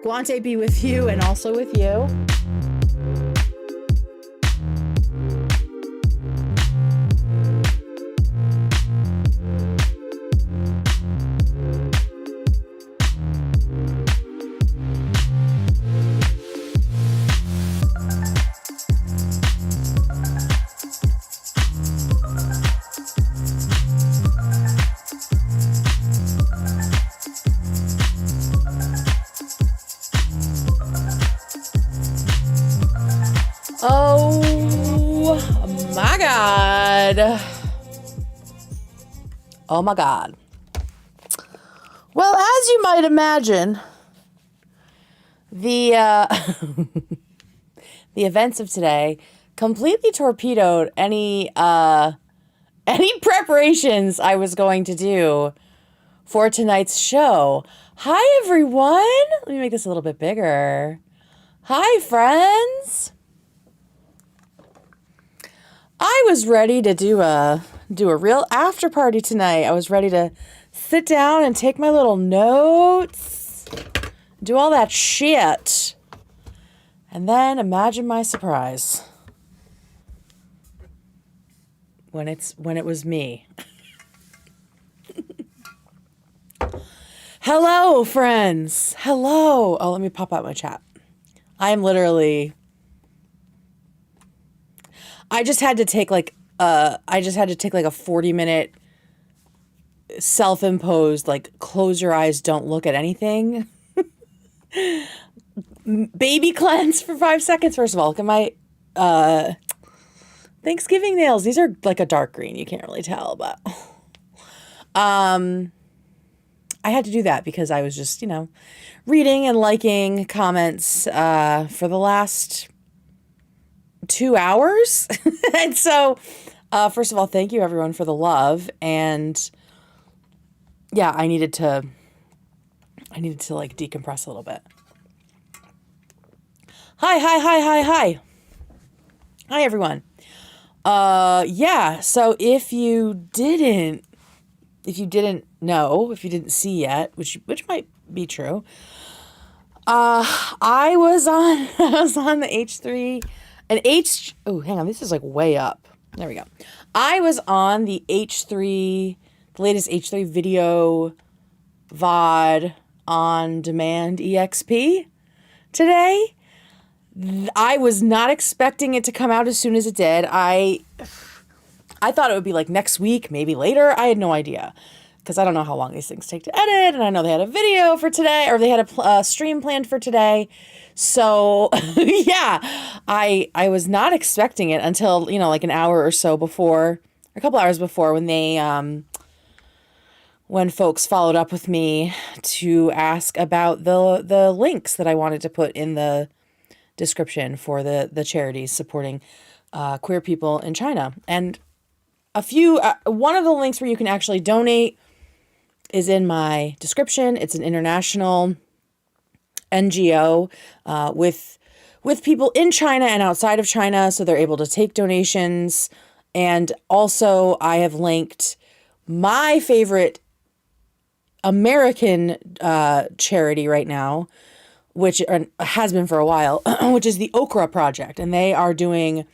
Guante be with you and also with you. Oh my God. Oh my God. Well, as you might imagine, the the events of today completely torpedoed any preparations I was going to do for tonight's show. Hi everyone. Let me make this a little bit bigger. Hi friends. I was ready to do a real after party tonight. I was ready to sit down and take my little notes, do all that shit. And then imagine my surprise when it was me. Hello, friends. Hello. Oh, let me pop out my chat. I just had to take like a 40-minute self-imposed, like, close your eyes, don't look at anything. Baby cleanse for 5 seconds. First of all, look at my Thanksgiving nails. These are like a dark green. You can't really tell, but I had to do that because I was just, reading and liking comments for the last 2 hours. And so, first of all, thank you everyone for the love. And yeah, I needed to like decompress a little bit. Hi everyone. Yeah, so if you didn't know, if you didn't see yet, which might be true, I was on the H3 and hang on, this is like way up. There we go. I was on the H3, the latest H3 video VOD on demand EXP today. I was not expecting it to come out as soon as it did. I thought it would be like next week, maybe later. I had no idea because I don't know how long these things take to edit. And I know they had a video for today, or they had a stream planned for today. So yeah, I was not expecting it until, like an hour or so before, a couple hours before, when folks followed up with me to ask about the links that I wanted to put in the description for the charities supporting queer people in China. And one of the links where you can actually donate is in my description. It's an international NGO with people in China and outside of China, so they're able to take donations. And also I have linked my favorite American charity right now, which has been for a while, which is the Okra Project. And they are doing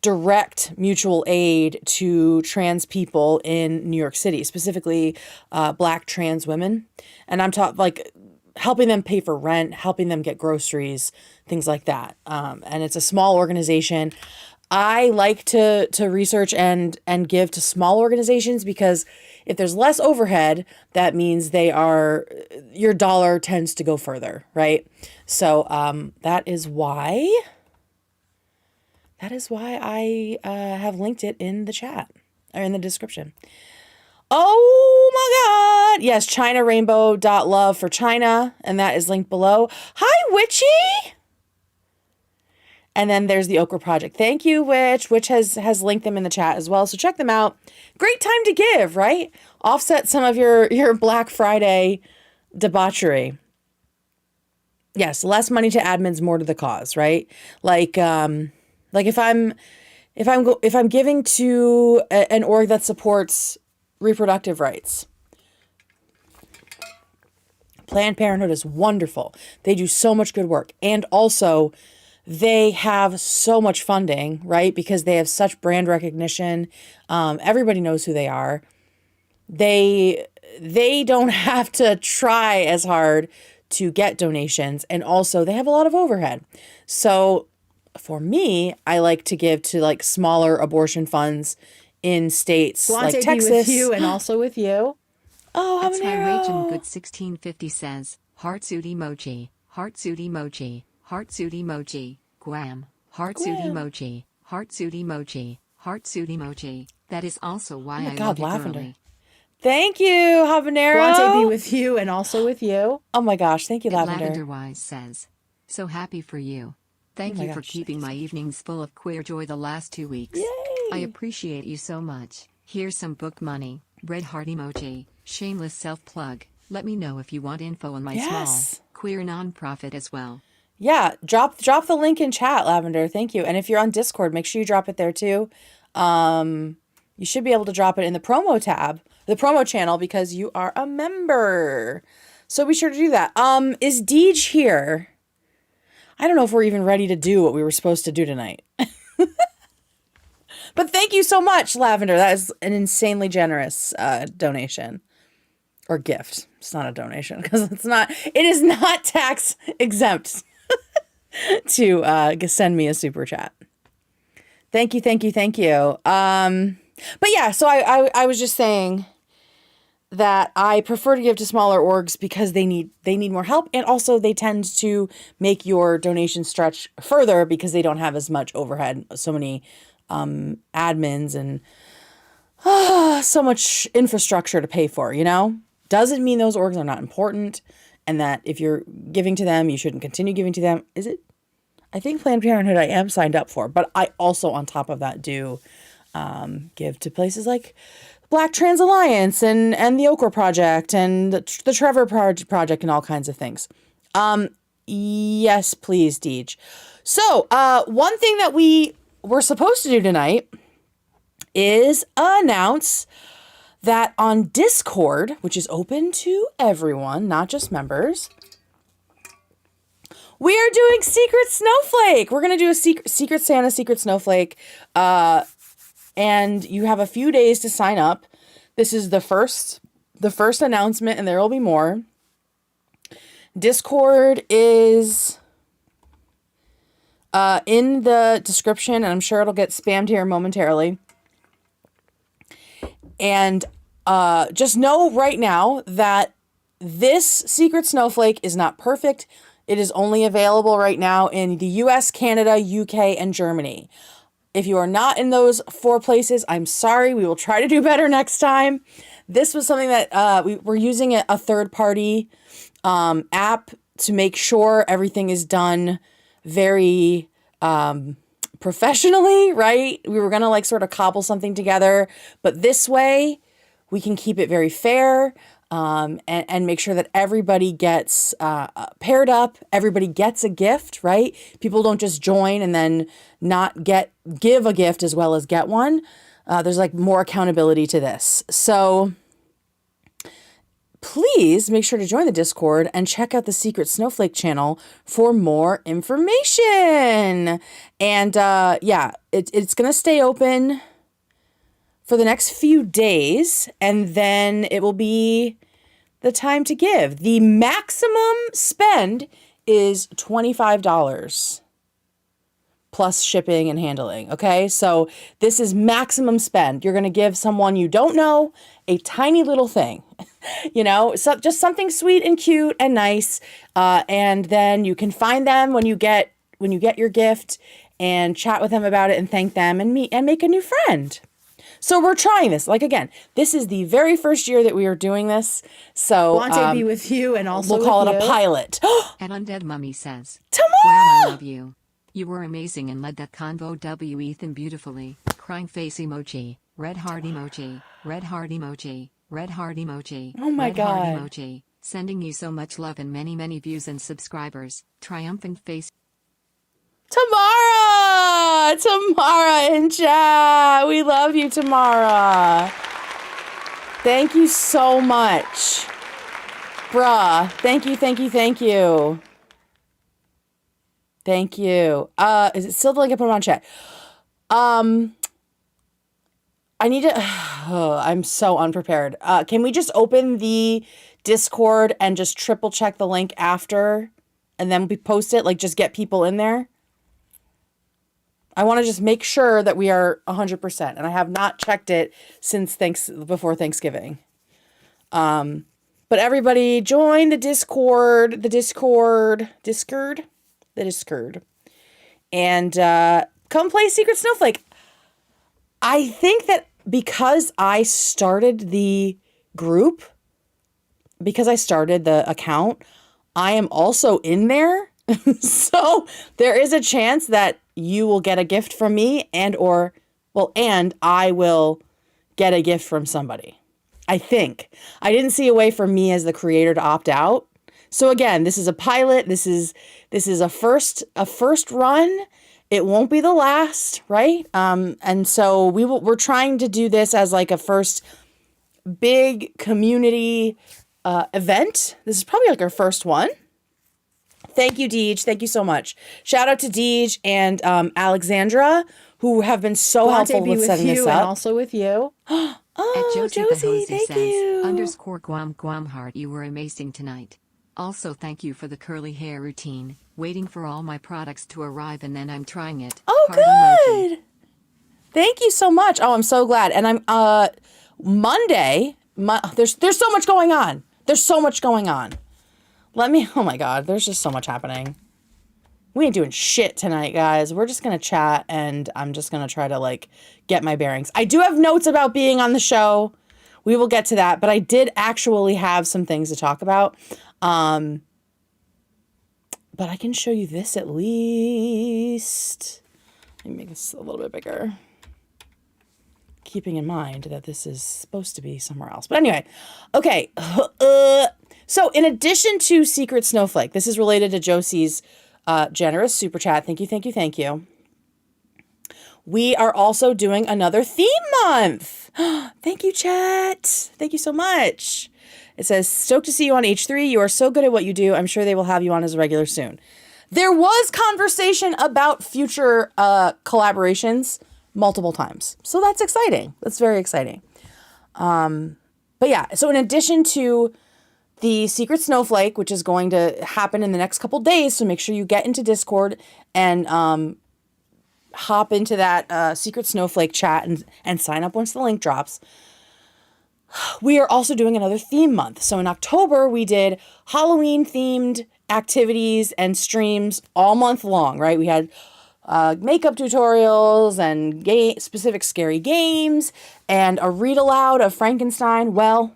direct mutual aid to trans people in New York City, specifically Black trans women. And I'm talking like helping them pay for rent, helping them get groceries, things like that. And it's a small organization. I like to research and give to small organizations because if there's less overhead, that means your dollar tends to go further, right? So that is why I have linked it in the chat or in the description. Oh my God. Yes, ChinaRainbow.love for China. And that is linked below. Hi, Witchy. And then there's the Okra Project. Thank you, Witch. Witch has linked them in the chat as well. So check them out. Great time to give, right? Offset some of your Black Friday debauchery. Yes, less money to admins, more to the cause, right? Like if I'm if I'm giving to an org that supports reproductive rights, Planned Parenthood is wonderful. They do so much good work. And also, they have so much funding, right? Because they have such brand recognition. Everybody knows who they are. They don't have to try as hard to get donations. And also, they have a lot of overhead. So for me, I like to give to like smaller abortion funds in states like Texas. Be with you and also with you. Oh, habanero. Expiration Good 1650 says, heartsuit emoji, heartsuit emoji, heartsuit emoji, Guam, heartsuit emoji, heartsuit emoji, heartsuit emoji. That is also why I love you, Lavender. girly. Thank you, habanero. Guante be with you and also with you. Oh my gosh, thank you, Lavender. Lavender Wise says, so happy for you. Thank you for keeping my evenings full of queer joy the last 2 weeks. Yay. I appreciate you so much. Here's some book money, red heart emoji, shameless self-plug. Let me know if you want info on my small, queer nonprofit as well. Yeah, drop the link in chat, Lavender. Thank you. And if you're on Discord, make sure you drop it there too. You should be able to drop it in the promo tab, the promo channel, because you are a member. So be sure to do that. Is Deej here? I don't know if we're even ready to do what we were supposed to do tonight. But thank you so much, Lavender. That is an insanely generous donation or gift. It's not a donation because it is not tax exempt to send me a super chat. Thank you. But yeah, so I was just saying that I prefer to give to smaller orgs because they need more help, and also they tend to make your donation stretch further because they don't have as much overhead, so many admins and so much infrastructure to pay for, you know? Doesn't mean those orgs are not important and that if you're giving to them, you shouldn't continue giving to them. Is it? I think Planned Parenthood I am signed up for, but I also on top of that do give to places like Black Trans Alliance and the Okra Project and the Trevor Project and all kinds of things. Yes, please, Deej. So one thing that we're supposed to do tonight is announce that on Discord, which is open to everyone, not just members, we are doing Secret Snowflake. We're going to do a Secret Santa, Secret Snowflake, and you have a few days to sign up. This is the first announcement, and there will be more. Discord is in the description, and I'm sure it'll get spammed here momentarily. And just know right now that this Secret Snowflake is not perfect. It is only available right now in the US, Canada, UK, and Germany. If you are not in those 4 places, I'm sorry. We will try to do better next time. This was something that we're using a third-party app to make sure everything is done very professionally, right? We were going to like sort of cobble something together, but this way we can keep it very fair and make sure that everybody gets paired up. Everybody gets a gift, right? People don't just join and then not give a gift as well as get one. There's like more accountability to this. So please make sure to join the Discord and check out the Secret Snowflake channel for more information. And it's going to stay open for the next few days, and then it will be the time to give. The maximum spend is $25 plus shipping and handling. Okay, so this is maximum spend. You're going to give someone you don't know a tiny little thing, you know, so just something sweet and cute and nice, and then you can find them when you get your gift and chat with them about it and thank them and make a new friend. So we're trying this. Like, again, this is the very first year that we are doing this. So Guante be with you and also we'll call it a pilot. And Undead Mummy says, Tamara! Wow, I love you. You were amazing and led that convo Ethan beautifully. Crying face emoji, red heart emoji, red heart emoji, red heart emoji. Oh my red God. Heart emoji. Sending you so much love and many, many views and subscribers. Triumphant face. Tamara! Tamara in chat. We love you, Tamara. Thank you so much. Bruh. Thank you, thank you, thank you. Thank you. Is it still the link I put on chat? I need to, I'm so unprepared. Can we just open the Discord and just triple check the link after and then we post it? Like just get people in there. I want to just make sure that we are 100%, and I have not checked it since before Thanksgiving. But everybody join the Discord, and come play Secret Snowflake. I think that because I started the group, because I started the account, I am also in there. So there is a chance that you will get a gift from me and I will get a gift from somebody. I think. I didn't see a way for me as the creator to opt out. So again, this is a pilot. This is a first run. It won't be the last, right? And so we're trying to do this as like a first big community event. This is probably like our first one. Thank you, Deej. Thank you so much. Shout out to Deej and Alexandra, who have been so helpful with setting this up. And also with you. Oh, At Josie, Josie, the thank says, you. _ Guam heart, you were amazing tonight. Also, thank you for the curly hair routine. Waiting for all my products to arrive and then I'm trying it. Oh, Heart emoji. good. Thank you so much. Oh, I'm so glad. And I'm Monday. There's so much going on. There's so much going on. Oh my God, there's just so much happening. We ain't doing shit tonight, guys. We're just going to chat and I'm just going to try to like get my bearings. I do have notes about being on the show. We will get to that, but I did actually have some things to talk about. But I can show you this at least. Let me make this a little bit bigger. Keeping in mind that this is supposed to be somewhere else. But anyway, okay. So in addition to Secret Snowflake, this is related to Josie's generous super chat. Thank you, thank you, thank you. We are also doing another theme month. Thank you, chat. Thank you so much. It says, stoked to see you on H3. You are so good at what you do. I'm sure they will have you on as a regular soon. There was conversation about future collaborations multiple times. So that's exciting. That's very exciting. But yeah, so in addition to the Secret Snowflake, which is going to happen in the next couple days, so make sure you get into Discord and hop into that Secret Snowflake chat and sign up once the link drops. We are also doing another theme month. So in October, we did Halloween-themed activities and streams all month long, right? We had makeup tutorials and specific scary games and a read-aloud of Frankenstein. Well,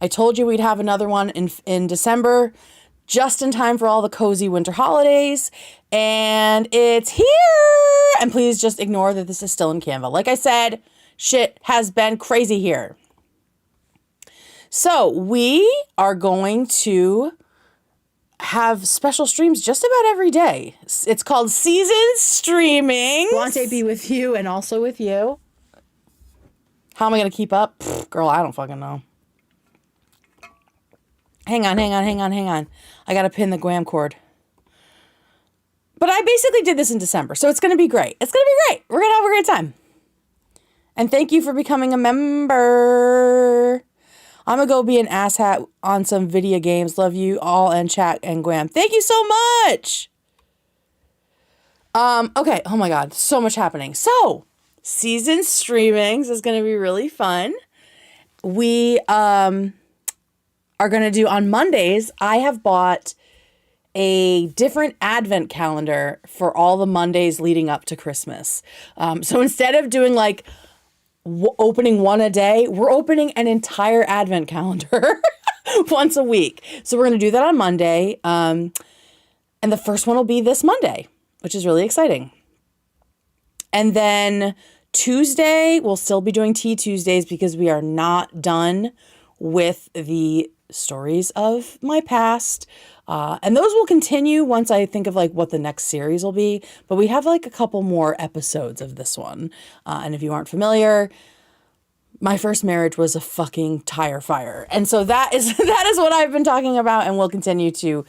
I told you we'd have another one in December, just in time for all the cozy winter holidays, and it's here! And please just ignore that this is still in Canva. Like I said, shit has been crazy here. So we are going to have special streams just about every day. It's called Season Streaming. Guante be with you and also with you. How am I going to keep up? Girl, I don't fucking know. Hang on. I got to pin the Guam cord. But I basically did this in December, so it's going to be great. It's going to be great. We're going to have a great time. And thank you for becoming a member. I'm going to go be an asshat on some video games. Love you all and chat and Guam. Thank you so much. Okay. Oh my God. So much happening. So Season Streamings is going to be really fun. We, are going to do on Mondays. I have bought a different advent calendar for all the Mondays leading up to Christmas. So instead of doing like opening one a day, we're opening an entire advent calendar once a week. So we're going to do that on Monday. And the first one will be this Monday, which is really exciting. And then Tuesday, we'll still be doing Tea Tuesdays because we are not done with the stories of my past. And those will continue once I think of like what the next series will be. But we have like a couple more episodes of this one. And if you aren't familiar, my first marriage was a fucking tire fire. And so that is what I've been talking about and will continue to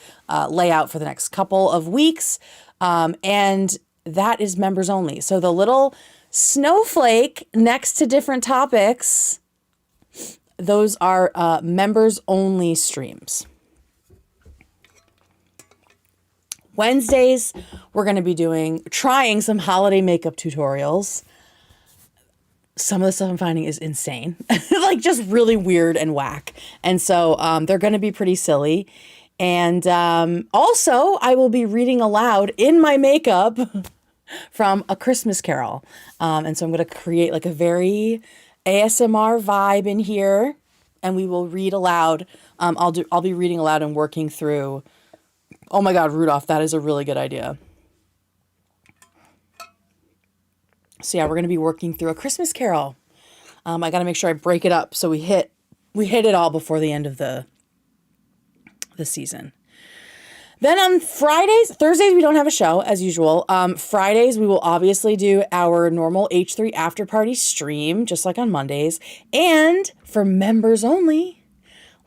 lay out for the next couple of weeks. And that is members only. So the little snowflake next to different topics, those are members only streams. Wednesdays, we're going to be trying some holiday makeup tutorials. Some of the stuff I'm finding is insane, like just really weird and whack. And so they're going to be pretty silly. And also, I will be reading aloud in my makeup from A Christmas Carol. And so I'm going to create like a very ASMR vibe in here, and we will read aloud. I'll be reading aloud and working through. Oh my God, Rudolph, that is a really good idea. So yeah, we're going to be working through A Christmas Carol. I got to make sure I break it up so we hit it all before the end of the season. Then on Thursdays, we don't have a show as usual. Fridays, we will obviously do our normal H3 after party stream, just like on Mondays. And for members only,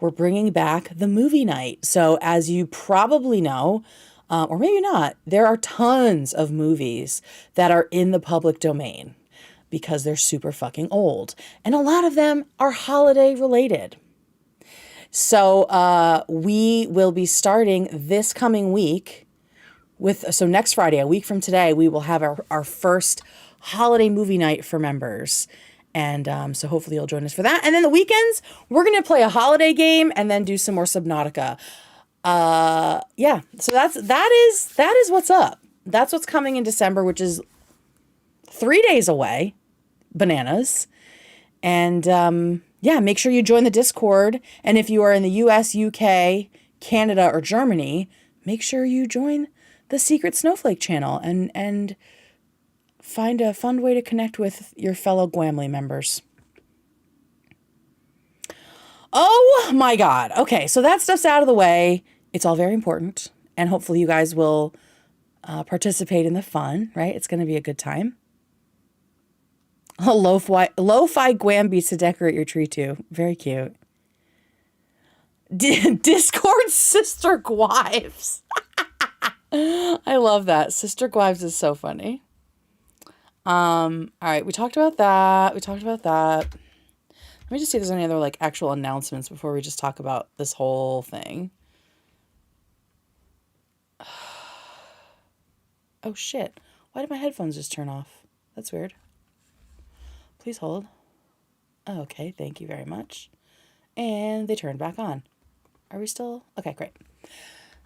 we're bringing back the movie night. So as you probably know, or maybe not, there are tons of movies that are in the public domain because they're super fucking old. And a lot of them are holiday related. So we will be starting this coming week so next Friday, a week from today, we will have our first holiday movie night for members. And so hopefully you'll join us for that. And then the weekends, we're going to play a holiday game and then do some more Subnautica. Yeah, so that is what's up. That's what's coming in December, which is 3 days away. Bananas. And yeah, make sure you join the Discord. And if you are in the US, UK, Canada, or Germany, make sure you join the Secret Snowflake channel and find a fun way to connect with your fellow Gwamly members. Oh my God. Okay, so that stuff's out of the way. It's all very important. And hopefully you guys will participate in the fun, right? It's going to be a good time. Lo-fi Gwam beats to decorate your tree too. Very cute. Discord Sister Gwives. I love that. Sister Gwives is so funny. All right, we talked about that. Let me just see if there's any other like actual announcements before we just talk about this whole thing. Oh shit. Why did my headphones just turn off? That's weird. Please hold. Oh, okay, thank you very much. And they turned back on. Are we still? Okay, great.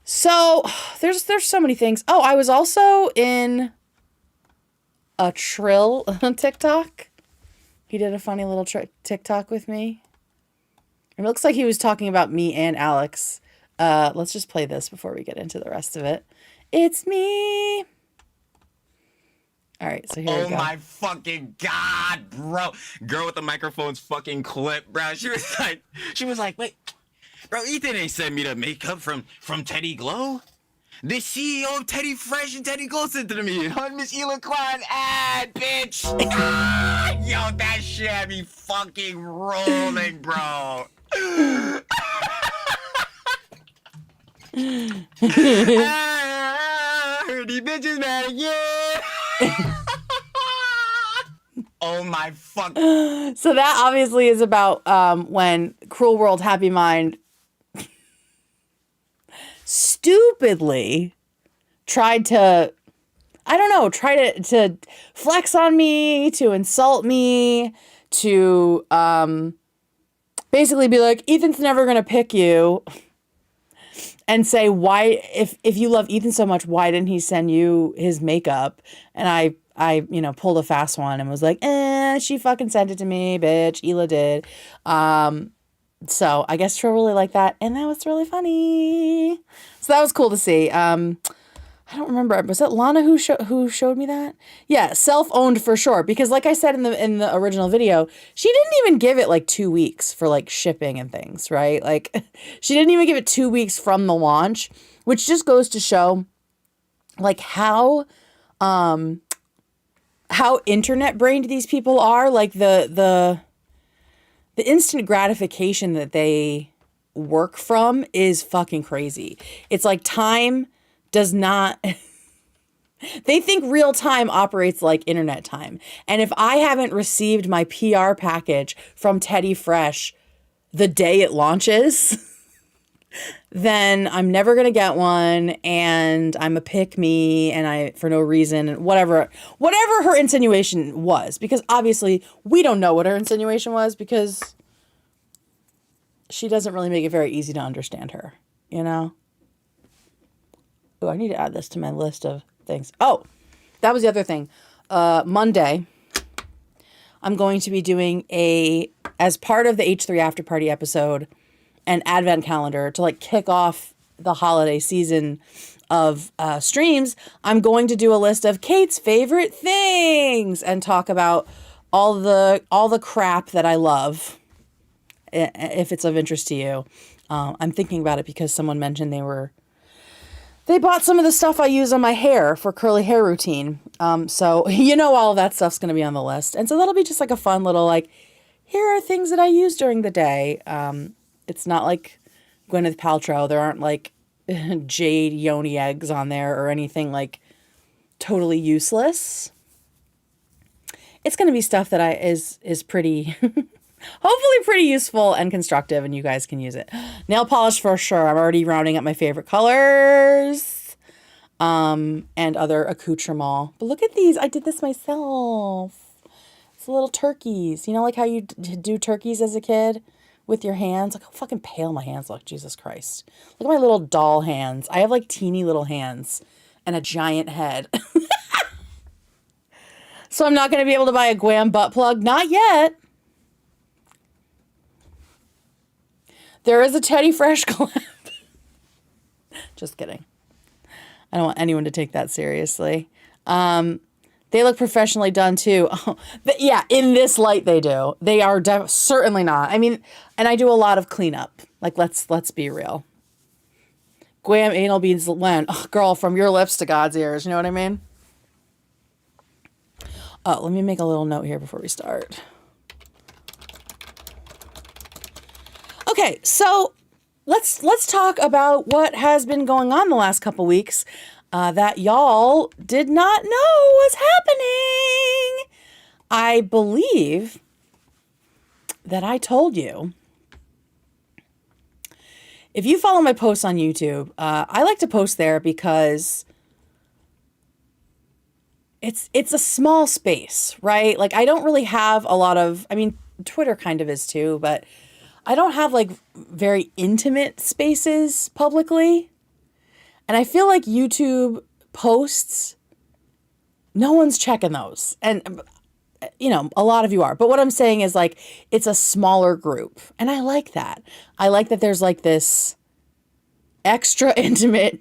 So there's so many things. Oh, I was also in a Trill TikTok. He did a funny little TikTok with me. It looks like he was talking about me and Alex. Let's just play this before we get into the rest of it. It's me. All right, so here we go. Oh my fucking God, bro. Girl with the microphone's fucking clip, bro. She was like, wait, bro, Ethan ain't sent me the makeup from Teddy Glow. The CEO of Teddy Fresh and Teddy Glow sent it to me on Miss Ela Klein ad, bitch. Yo, that shit had me fucking rolling, bro. Heard these bitches mad again. Oh my fuck. So that obviously is about when Cruel World Happy Mind stupidly tried to, I don't know, to flex on me, to insult me, to basically be like, Ethan's never going to pick you. And say, why, if you love Ethan so much, why didn't he send you his makeup? And I pulled a fast one and was like, she fucking sent it to me, bitch. Ela did. So I guess Trill really liked that. And that was really funny. So that was cool to see. I don't remember. Was it Lana who showed me that? Yeah, self-owned for sure. Because like I said in the original video, she didn't even give it like 2 weeks for like shipping and things, right? Like she didn't even give it 2 weeks from the launch. which just goes to show like how internet brained these people are. Like the instant gratification that they work from is fucking crazy. It's like time does not they think real time operates like internet time. And if I haven't received my PR package from Teddy Fresh the day it launches, then I'm never going to get one, and I'm a pick me, and I, for no reason, and whatever her insinuation was, because obviously we don't know what her insinuation was, because she doesn't really make it very easy to understand her, you know? Oh, I need to add this to my list of things. Oh, that was the other thing. Monday, I'm going to be doing as part of the H3 After Party episode, an advent calendar to like kick off the holiday season of streams. I'm going to do a list of Kate's favorite things and talk about all the crap that I love, if it's of interest to you. I'm thinking about it because someone mentioned they bought some of the stuff I use on my hair for curly hair routine. So all of that stuff's going to be on the list. And so that'll be just like a fun little, like, here are things that I use during the day. It's not like Gwyneth Paltrow. There aren't like jade yoni eggs on there or anything like totally useless. It's going to be stuff that is pretty, hopefully pretty useful and constructive, and you guys can use it. Nail polish for sure. I'm already rounding up my favorite colors, and other accoutrements. But look at these. I did this myself. It's little turkeys. You know, like how you do turkeys as a kid? With your hands. Look how fucking pale my hands look. Jesus Christ. Look at my little doll hands. I have like teeny little hands and a giant head. So I'm not going to be able to buy a Guam butt plug. Not yet. There is a Teddy Fresh collab. Just kidding. I don't want anyone to take that seriously. They look professionally done too. Yeah, in this light they do. They are certainly not. I mean, and I do a lot of cleanup. Like, let's be real. Guam anal beads when, girl, from your lips to God's ears. You know what I mean? Oh, let me make a little note here before we start. Okay, so let's talk about what has been going on the last couple weeks. That y'all did not know was happening. I believe that I told you. If you follow my posts on YouTube, I like to post there because it's a small space, right? Like, I don't really have a lot of, I mean, Twitter kind of is too, but I don't have like very intimate spaces publicly. And I feel like YouTube posts, no one's checking those. And, a lot of you are. But what I'm saying is, like, it's a smaller group. And I like that. I like that there's like this extra intimate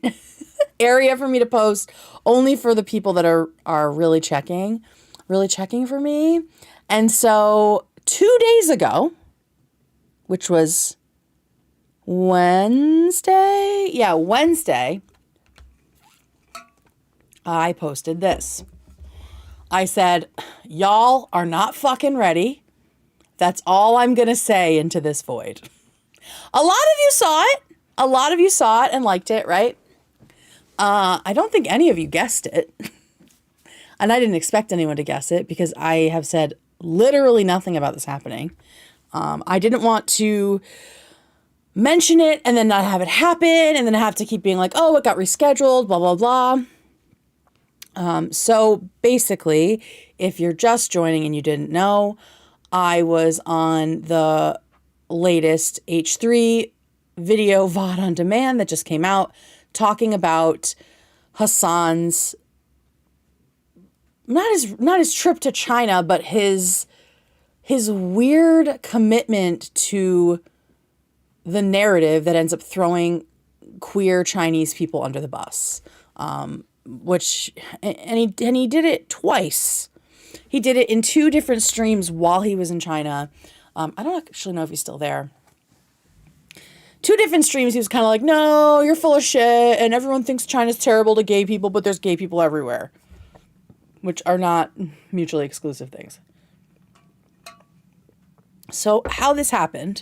area for me to post only for the people that are really checking for me. And so 2 days ago, which was Wednesday. Yeah, Wednesday. I posted this. I said, y'all are not fucking ready. That's all I'm going to say into this void. A lot of you saw it. A lot of you saw it and liked it, right? I don't think any of you guessed it. And I didn't expect anyone to guess it because I have said literally nothing about this happening. I didn't want to mention it and then not have it happen and then have to keep being like, oh, it got rescheduled, blah, blah, blah. So basically, if you're just joining and you didn't know, I was on the latest H3 video VOD on demand that just came out talking about Hassan's not his trip to China, but his weird commitment to the narrative that ends up throwing queer Chinese people under the bus. Which he did it twice. He did it in 2 different streams while he was in China. I don't actually know if he's still there. two different streams, he was kind of like, no, you're full of shit, and everyone thinks China's terrible to gay people, but there's gay people everywhere, which are not mutually exclusive things. So how this happened,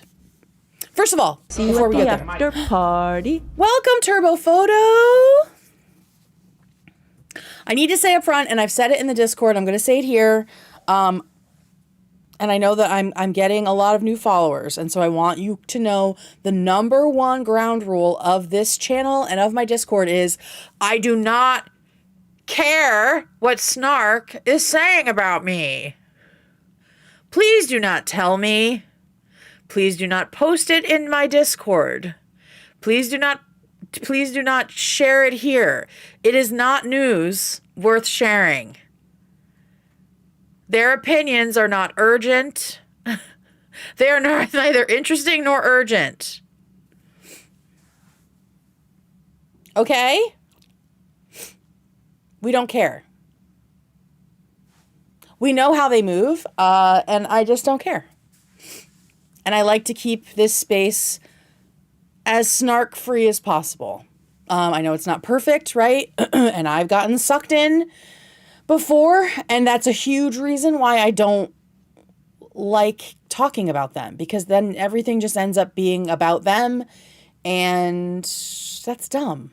first of all, before we get there, after party. welcome Turbo Photo. I need to say up front, and I've said it in the Discord, I'm going to say it here, and I know that I'm getting a lot of new followers, and so I want you to know the number one ground rule of this channel and of my Discord is I do not care what Snark is saying about me. Please do not tell me. Please do not post it in my Discord. Please do not share it here. It is not news worth sharing. Their opinions are not urgent. They are neither interesting nor urgent. Okay? We don't care. We know how they move, and I just don't care. And I like to keep this space as snark-free as possible. I know it's not perfect, right? And I've gotten sucked in before, and that's a huge reason why I don't like talking about them, because then everything just ends up being about them, and that's dumb.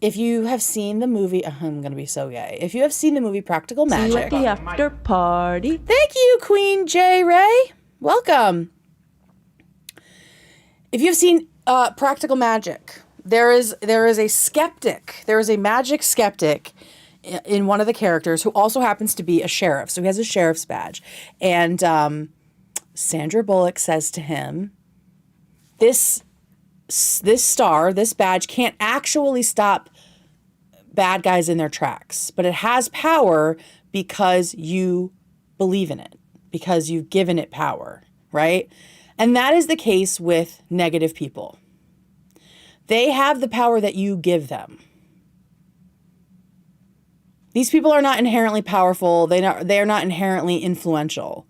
If you have seen the movie, I'm gonna be so gay. If you have seen the movie Practical Magic, The after party. thank you, Queen J. Ray. Welcome. If you've seen Practical Magic, there is a skeptic. There is a magic skeptic in one of the characters who also happens to be a sheriff. So he has a sheriff's badge. And Sandra Bullock says to him, this badge can't actually stop bad guys in their tracks, but it has power because you believe in it, because you've given it power, right? And that is the case with negative people. They have the power that you give them. These people are not inherently powerful. They are not inherently influential,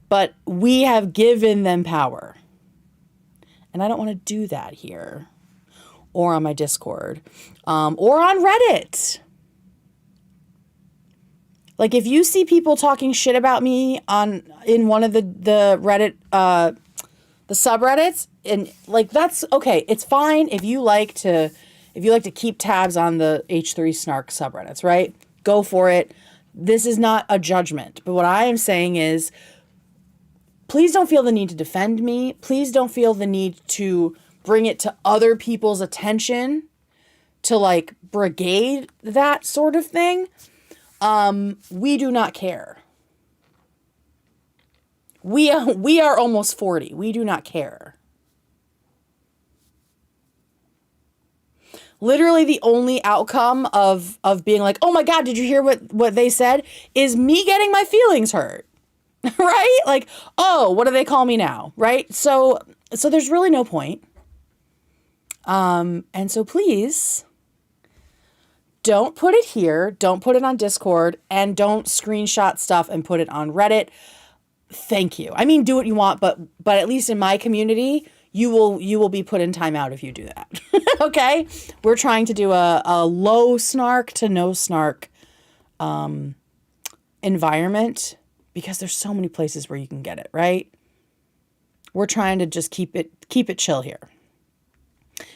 but we have given them power. And I don't want to do that here or on my Discord or on Reddit. Like if you see people talking shit about me in one of the Reddit, the subreddits, and like that's okay. It's fine if you like to keep tabs on the H3 Snark subreddits, right? Go for it. This is not a judgment. But what I am saying is, please don't feel the need to defend me. Please don't feel the need to bring it to other people's attention to like brigade that sort of thing. We do not care. We are almost 40. We do not care. Literally the only outcome of being like, oh my God, did you hear what they said? Is me getting my feelings hurt. Right? Like, oh, what do they call me now? Right? So there's really no point. And so please don't put it here. Don't put it on Discord, and don't screenshot stuff and put it on Reddit. Thank you. I mean, do what you want, but at least in my community, you will be put in timeout if you do that. Okay? We're trying to do a low snark to no snark environment, because there's so many places where you can get it, right? We're trying to just keep it chill here.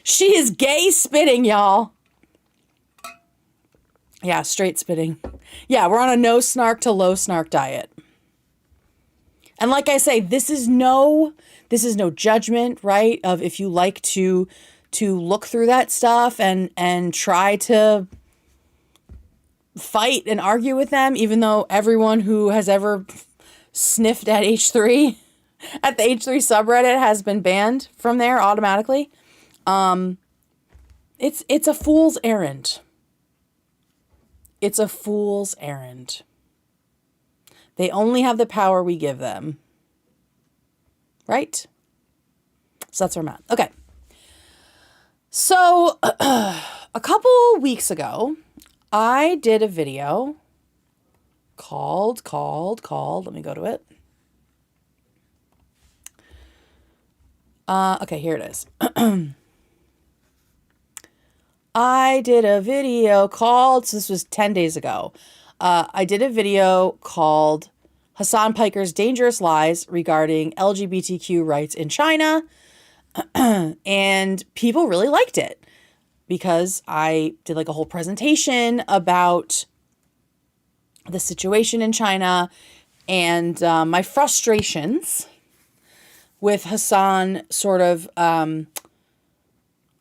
She is gay spitting, y'all. Yeah, straight spitting. Yeah, we're on a no snark to low snark diet. And like I say, this is no judgment, right? Of if you like to look through that stuff and try to fight and argue with them, even though everyone who has ever sniffed at H3 at the H3 subreddit has been banned from there automatically. It's a fool's errand. It's a fool's errand. They only have the power we give them. Right? So that's where I'm at. Okay. So a couple weeks ago, I did a video called, let me go to it. Okay, here it is. I did a video called, so this was 10 days ago. I did a video called Hasan Piker's Dangerous Lies Regarding LGBTQ Rights in China. And people really liked it because I did like a whole presentation about the situation in China and my frustrations with Hasan sort of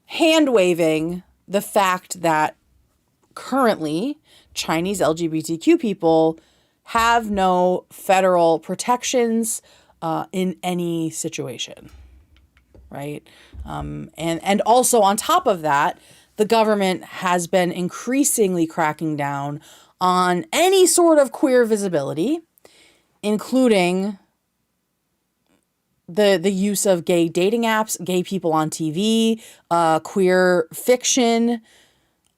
hand-waving the fact that currently Chinese LGBTQ people have no federal protections in any situation, right? And also on top of that, the government has been increasingly cracking down on any sort of queer visibility, including the use of gay dating apps, gay people on TV, queer fiction.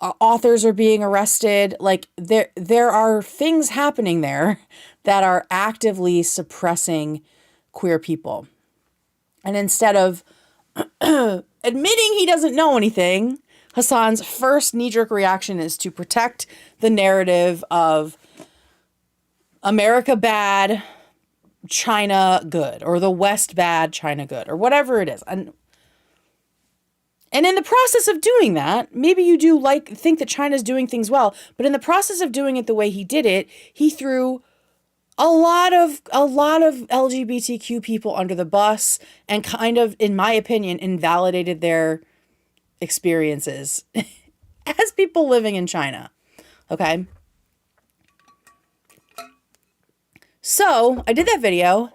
Authors are being arrested. Like there are things happening there that are actively suppressing queer people. And instead of admitting he doesn't know anything, Hasan's first knee-jerk reaction is to protect the narrative of America bad, China good, or the West bad, China good, or whatever it is. And in the process of doing that, maybe you do think that China's doing things well, but in the process of doing it the way he did it, he threw a lot of LGBTQ people under the bus and kind of, in my opinion, invalidated their experiences as people living in China. Okay. So I did that video,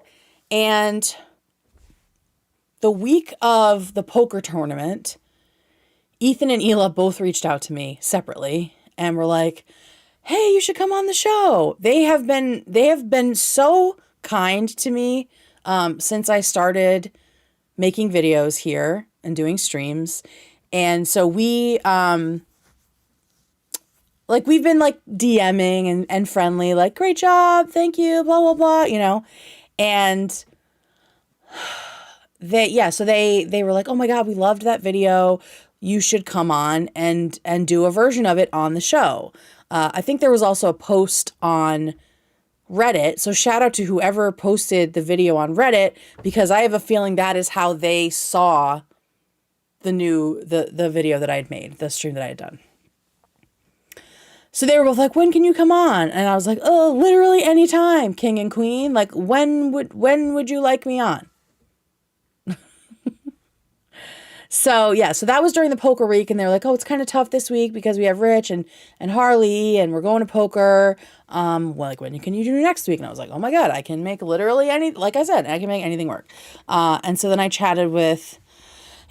and the week of the poker tournament, Ethan and Hila both reached out to me separately and were like, hey, you should come on the show. They have been so kind to me since I started making videos here and doing streams. And so we've been like DMing and friendly, like, great job, thank you, blah, blah, blah, you know. And so they were like, oh my God, we loved that video. You should come on and do a version of it on the show. I think there was also a post on Reddit. So shout out to whoever posted the video on Reddit, because I have a feeling that is how they saw the video that I had made, the stream that I had done. So they were both like, when can you come on? And I was like, oh, literally anytime, king and queen. Like, when would you like me on? So yeah, so that was during the poker week, and they were like, oh, it's kind of tough this week because we have Rich and Harley and we're going to poker. Well, like, when can you do next week? And I was like, oh my God, I can make literally like I said, I can make anything work. And so then I chatted with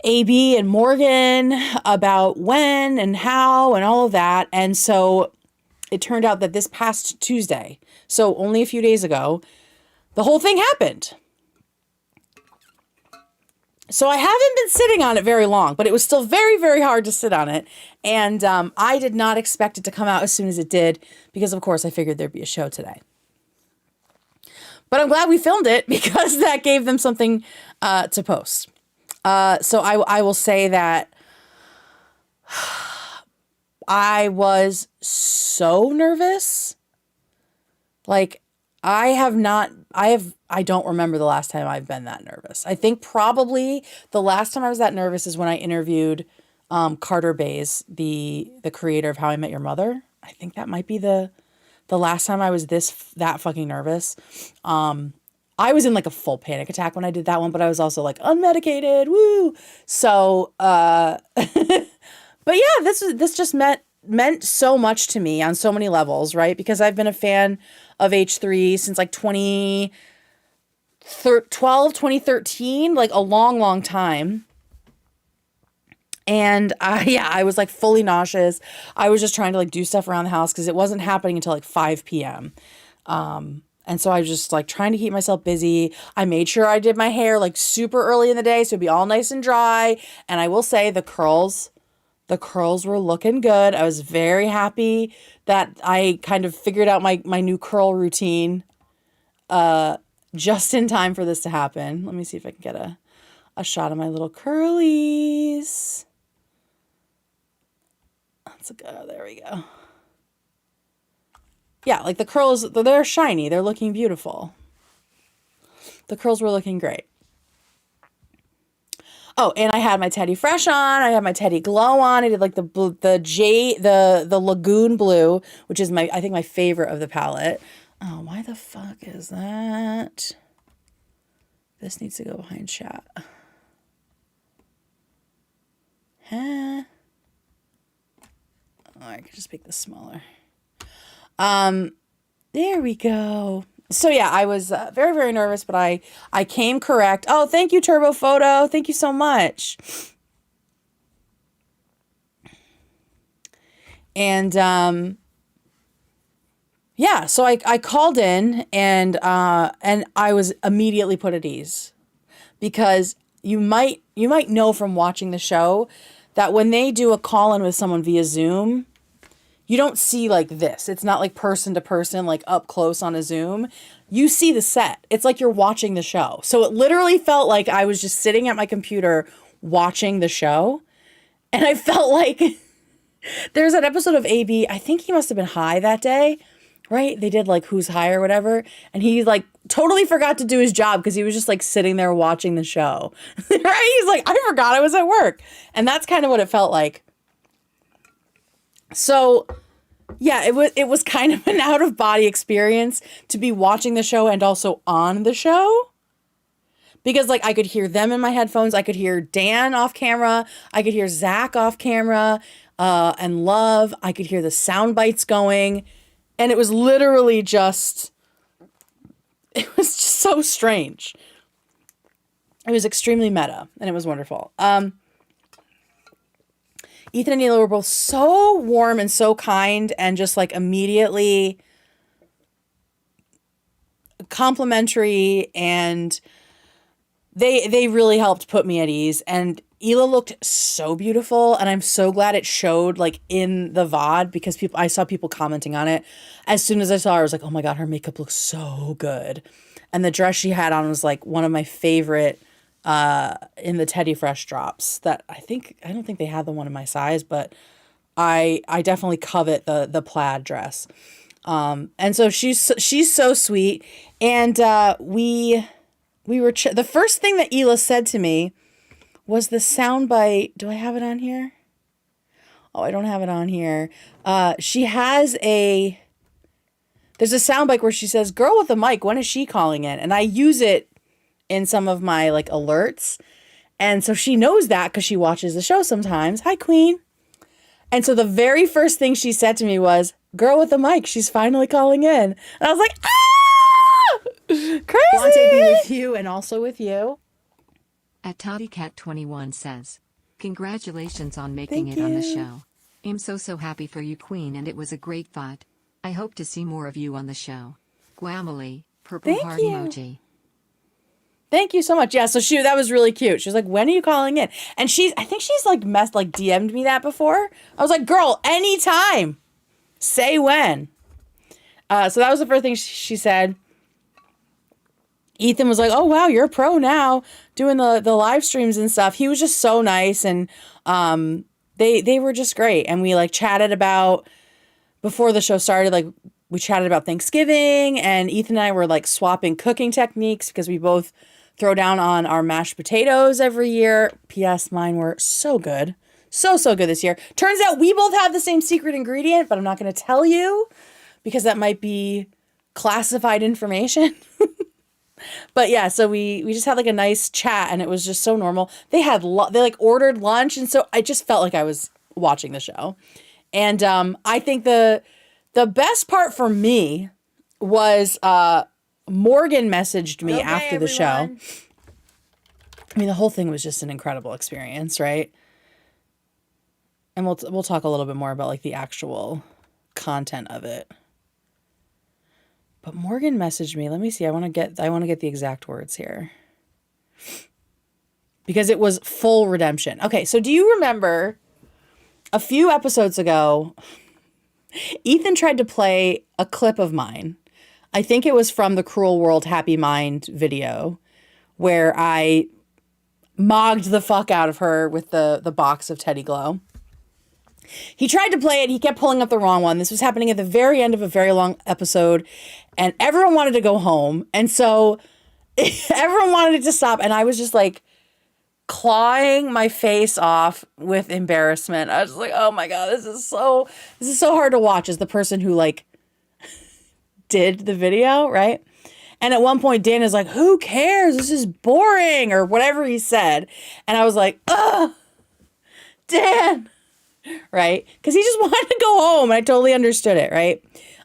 AB and Morgan about when and how and all of that. And so it turned out that this past Tuesday, so only a few days ago, the whole thing happened. So I haven't been sitting on it very long, but it was still very, very hard to sit on it. And I did not expect it to come out as soon as it did, because of course I figured there'd be a show today. But I'm glad we filmed it, because that gave them something to post. So I will say that I was so nervous. Like, I don't remember the last time I've been that nervous. I think probably the last time I was that nervous is when I interviewed Carter Bays, the creator of How I Met Your Mother. I think that might be the last time I was that fucking nervous. I was in like a full panic attack when I did that one, but I was also like unmedicated. Woo! So, but yeah, this just meant so much to me on so many levels, right? Because I've been a fan of H3 since like 2013, like a long, long time. And I was like fully nauseous. I was just trying to like do stuff around the house because it wasn't happening until like 5 p.m. And so I was just like trying to keep myself busy. I made sure I did my hair like super early in the day so it'd be all nice and dry. And I will say the curls were looking good. I was very happy that I kind of figured out my new curl routine just in time for this to happen. Let me see if I can get a a shot of my little curlies. Let's go. There we go. Yeah, like the curls, they're shiny. They're looking beautiful. The curls were looking great. Oh, and I had my Teddy Fresh on. I had my Teddy Glow on. I did like the Lagoon Blue, which is I think my favorite of the palette. Oh, why the fuck is that? This needs to go behind chat. Huh? Oh, I could just make this smaller. There we go. So yeah, I was very, very nervous, but I came correct. Oh, thank you, Turbo Photo. Thank you so much. And yeah, so I called in and I was immediately put at ease because you might know from watching the show that when they do a call in with someone via Zoom, you don't see like this. It's not like person to person, like up close on a Zoom. You see the set. It's like you're watching the show. So it literally felt like I was just sitting at my computer watching the show. And I felt like there's an episode of AB. I think he must have been high that day, right? They did like Who's High or whatever. And he like totally forgot to do his job because he was just like sitting there watching the show, right? He's like, I forgot I was at work. And that's kind of what it felt like. So, yeah, it was kind of an out of body experience to be watching the show and also on the show. Because like I could hear them in my headphones, I could hear Dan off camera, I could hear Zach off camera, and Love. I could hear the sound bites going, and it was literally just so strange. It was extremely meta, and it was wonderful. Ethan and Neela were both so warm and so kind and just like immediately complimentary, and they really helped put me at ease. And Hila looked so beautiful, and I'm so glad it showed like in the VOD because I saw people commenting on it. As soon as I saw her, I was like, oh my God, her makeup looks so good. And the dress she had on was like one of my favorite in the Teddy Fresh drops that I don't think they had the one in my size, but I definitely covet the plaid dress. And so she's so sweet. And we were the first thing that Hila said to me was the soundbite. Do I have it on here? Oh, I don't have it on here. She has there's a soundbite where she says, "Girl with the mic, when is she calling in?" And I use it in some of my like alerts. And so she knows that because she watches the show sometimes. Hi, Queen. And so the very first thing she said to me was, "Girl with the mic, she's finally calling in." And I was like, ah! Crazy! Want to be with you and also with you. At ToddyCat21 says, congratulations on making Thank it on the you. show. I'm so happy for you, Queen, and it was a great fight. I hope to see more of you on the show. Guamily, purple Thank heart you. emoji. Thank you so much. Yeah, so that was really cute. She was like, "When are you calling in?" And I think she's like DM'd me that before. I was like, "Girl, anytime. Say when." So that was the first thing she said. Ethan was like, "Oh wow, you're a pro now doing the live streams and stuff." He was just so nice, and they were just great. And we like chatted about before the show started, like we chatted about Thanksgiving, and Ethan and I were like swapping cooking techniques because we both throw down on our mashed potatoes every year. P.S. Mine were so good. So good this year. Turns out we both have the same secret ingredient, but I'm not going to tell you because that might be classified information. But yeah, so we just had like a nice chat, and it was just so normal. They had they like ordered lunch, and so I just felt like I was watching the show. And I think the best part for me was Morgan messaged me after the show. I mean, the whole thing was just an incredible experience, right? And we'll talk a little bit more about like the actual content of it. But Morgan messaged me. Let me see. I want to get the exact words here. Because it was full redemption. Okay, so do you remember a few episodes ago, Ethan tried to play a clip of mine. I think it was from the Cruel World Happy Mind video where I mogged the fuck out of her with the box of Teddy Glow. He tried to play it. He kept pulling up the wrong one. This was happening at the very end of a very long episode, and everyone wanted to go home. And so everyone wanted it to stop. And I was just like clawing my face off with embarrassment. I was like, oh my God, this is so hard to watch as the person who like did the video, right? And at one point, Dan is like, who cares? This is boring, or whatever he said. And I was like, ugh, Dan. Right? Because he just wanted to go home. And I totally understood it, right?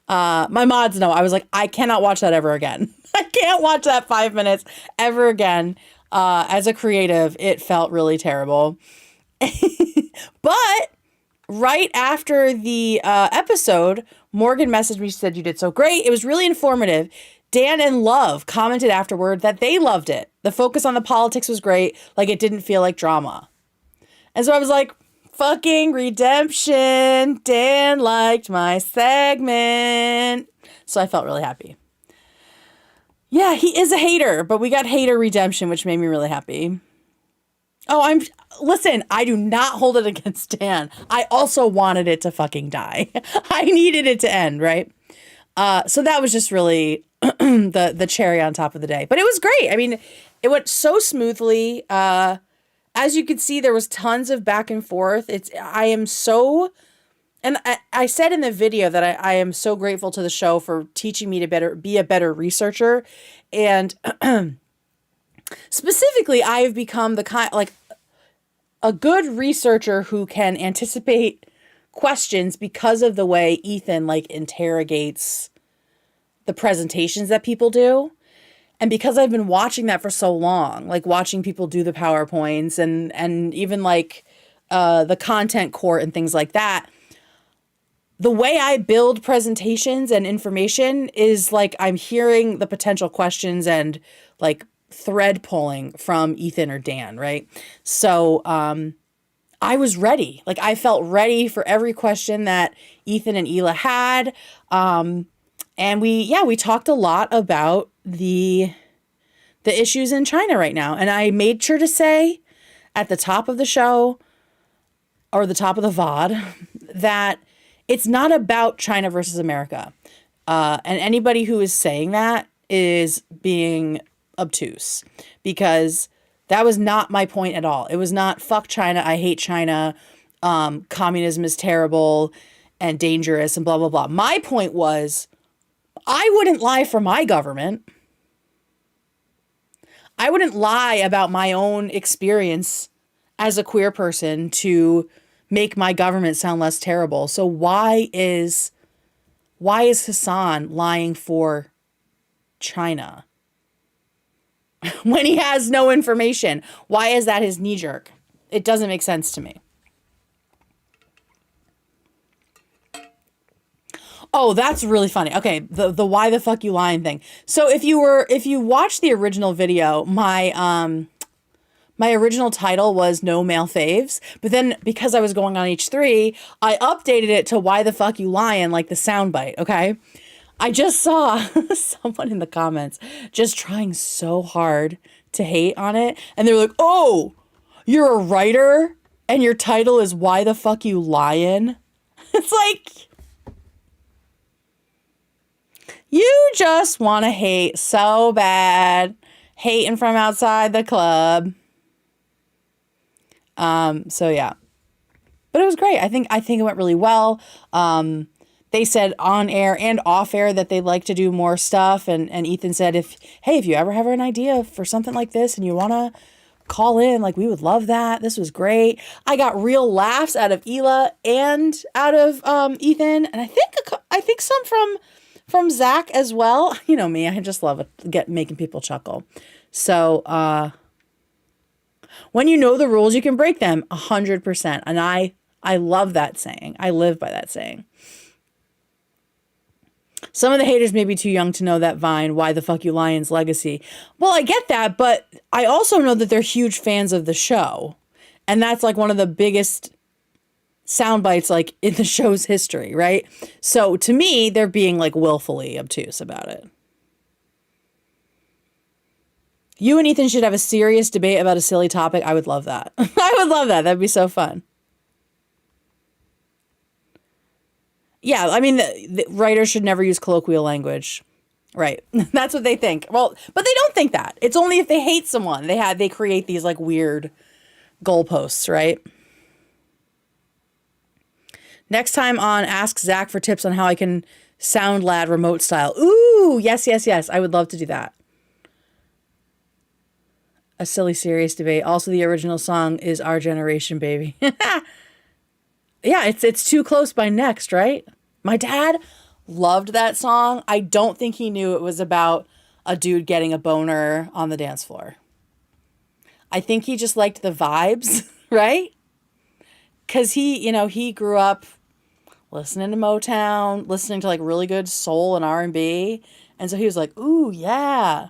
My mods know. I was like, I cannot watch that ever again. I can't watch that 5 minutes ever again. As a creative, it felt really terrible. But right after the episode, Morgan messaged me. She said, you did so great. It was really informative. Dan and Love commented afterward that they loved it. The focus on the politics was great. Like, it didn't feel like drama. And so I was like, fucking redemption. Dan liked my segment. So I felt really happy. Yeah, he is a hater, but we got hater redemption, which made me really happy. Oh, listen, I do not hold it against Dan. I also wanted it to fucking die. I needed it to end, right? So that was just really the cherry on top of the day. But it was great. I mean, it went so smoothly. As you could see, there was tons of back and forth. I am so, and I said in the video that I am so grateful to the show for teaching me to be a better researcher. And specifically, I've become the kind, like a good researcher who can anticipate questions because of the way Ethan like interrogates the presentations that people do. And because I've been watching that for so long, like watching people do the PowerPoints and even like the content court and things like that, the way I build presentations and information is like I'm hearing the potential questions and like thread pulling from Ethan or Dan, right? So I was ready. Like I felt ready for every question that Ethan and Hila had. And we talked a lot about the issues in China right now. And I made sure to say at the top of the show or the top of the VOD that it's not about China versus America. And anybody who is saying that is being obtuse because that was not my point at all. It was not fuck China. I hate China. Communism is terrible and dangerous and blah, blah, blah. My point was, I wouldn't lie for my government. I wouldn't lie about my own experience as a queer person to make my government sound less terrible. So why is Hassan lying for China when he has no information? Why is that his knee jerk? It doesn't make sense to me. Oh, that's really funny. Okay, the why the fuck you lying thing. So if you watch the original video, my original title was No Male Faves, but then because I was going on H3, I updated it to Why the Fuck You Lying, like the soundbite, okay? I just saw someone in the comments just trying so hard to hate on it, and they were like, "Oh, you're a writer and your title is Why the Fuck You Lying?" It's like, you just want to hate so bad, hating from outside the club. So yeah, but it was great. I think it went really well. They said on air and off air that they'd like to do more stuff. And Ethan said, if you ever have an idea for something like this and you want to call in, like, we would love that. This was great. I got real laughs out of Hila and out of, Ethan. And I think some from Zach as well. You know me, I just love it, making people chuckle. So, when you know the rules, you can break them 100%. And I love that saying. I live by that saying. Some of the haters may be too young to know that Vine, Why the Fuck You Lying's legacy. Well, I get that, but I also know that they're huge fans of the show. And that's like one of the biggest sound bites like in the show's history, right? So to me, they're being like willfully obtuse about it. You and Ethan should have a serious debate about a silly topic. I would love that. I would love that. That'd be so fun. Yeah, I mean, the writers should never use colloquial language. Right. That's what they think. Well, but they don't think that. It's only if they hate someone. They create these like weird goalposts, right? Next time on Ask Zach for tips on how I can sound lad remote style. Ooh, yes, yes, yes. I would love to do that. A silly, serious debate. Also, the original song is Our Generation, baby. Yeah, it's Too Close by Next, right? My dad loved that song. I don't think he knew it was about a dude getting a boner on the dance floor. I think he just liked the vibes, right? Because he grew up listening to Motown, listening to like really good soul and R&B. And so he was like, ooh, yeah.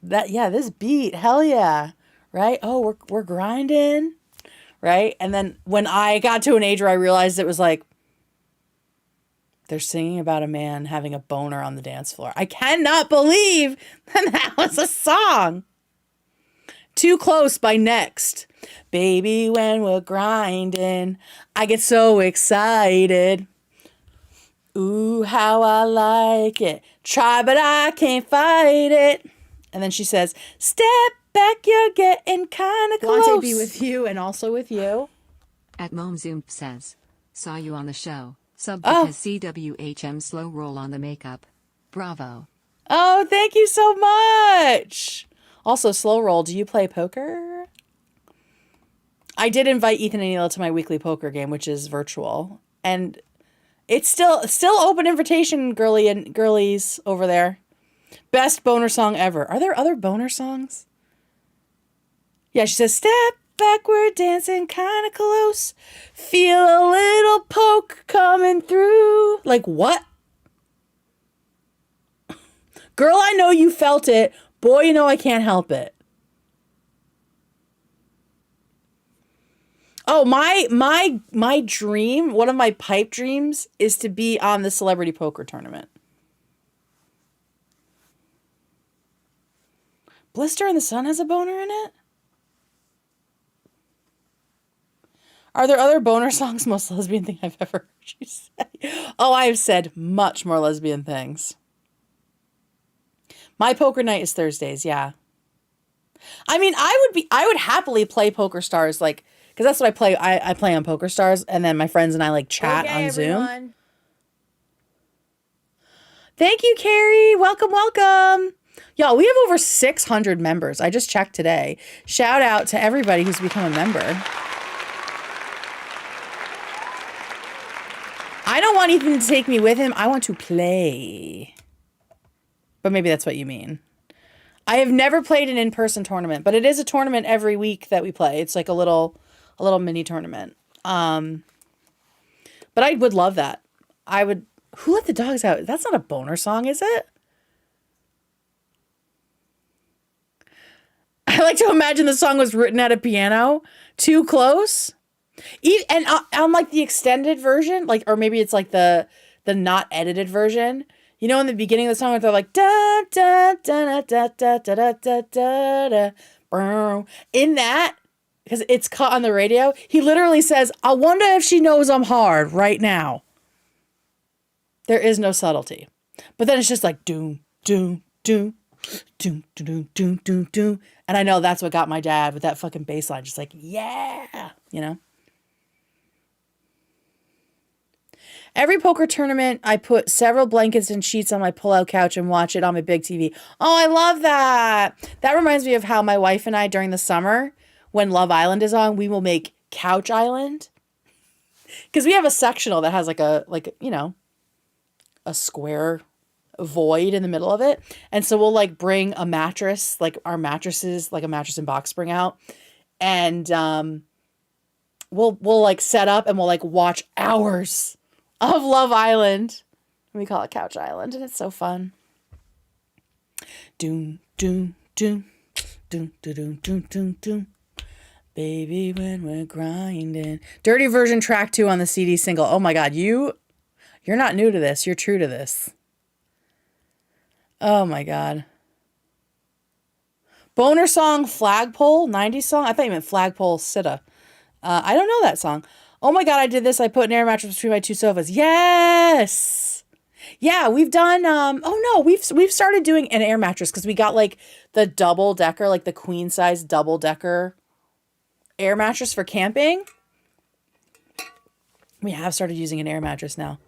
This beat, hell yeah. Right? Oh, we're grinding. Right? And then when I got to an age where I realized it was like, they're singing about a man having a boner on the dance floor. I cannot believe that was a song. Too Close by Next. Baby, when we're grinding, I get so excited. Ooh, how I like it. Try, but I can't fight it. And then she says, step back, you're getting kind of close. Want to be with you and also with you. At Momzoom says, saw you on the show. Sub because CWHM slow roll on the makeup. Bravo. Oh, thank you so much. Also, slow roll, do you play poker? I did invite Ethan and Neela to my weekly poker game, which is virtual. And it's still open invitation, girly and girlies over there. Best boner song ever. Are there other boner songs? Yeah, she says, step backward, dancing kind of close. Feel a little poke coming through. Like what? Girl, I know you felt it. Boy, you know I can't help it. Oh, my dream, one of my pipe dreams is to be on the celebrity poker tournament. Blister in the Sun has a boner in it? Are there other boner songs? Most lesbian thing I've ever heard you say. Oh, I've said much more lesbian things. My poker night is Thursdays, yeah. I mean, I would happily play Poker Stars, like, because that's what I play. I play on Poker Stars, and then my friends and I like chat on Zoom. Thank you, Carrie. Welcome, welcome. Y'all, we have over 600 members. I just checked today. Shout out to everybody who's become a member. I don't want Ethan to take me with him. I want to play. But maybe that's what you mean. I have never played an in-person tournament, but it is a tournament every week that we play. It's like a little mini tournament. But I would love that. Who Let the Dogs Out? That's not a boner song, is it? I like to imagine the song was written at a piano. Too Close. And on like the extended version, like, or maybe it's like the not edited version. You know, in the beginning of the song, they're like da da da da da da da da da da. In that, because it's cut on the radio, he literally says, "I wonder if she knows I'm hard right now." There is no subtlety, but then it's just like doom doom doom doom doom doom doom doom, and I know that's what got my dad with that fucking bass line, just like yeah, you know. Every poker tournament, I put several blankets and sheets on my pull-out couch and watch it on my big TV. Oh, I love that. That reminds me of how my wife and I, during the summer, when Love Island is on, we will make Couch Island. Because we have a sectional that has like a square void in the middle of it. And so we'll like bring a mattress, like our mattresses, like a mattress and box spring out. And we'll like set up and we'll like watch hours of Love Island. We call it Couch Island, and it's so fun. Doom, doom, doom, doom, doom, doom, doom, doom. Baby, when we're grinding. Dirty Version track 2 on the CD single. Oh my God, you're not new to this. You're true to this. Oh my God. Boner song, Flagpole, 90s song. I thought you meant Flagpole Sitta. I don't know that song. Oh my God, I did this. I put an air mattress between my two sofas. Yes. Yeah, we've done, oh no, we've started doing an air mattress because we got like the double decker, like the queen size double decker air mattress for camping. We have started using an air mattress now.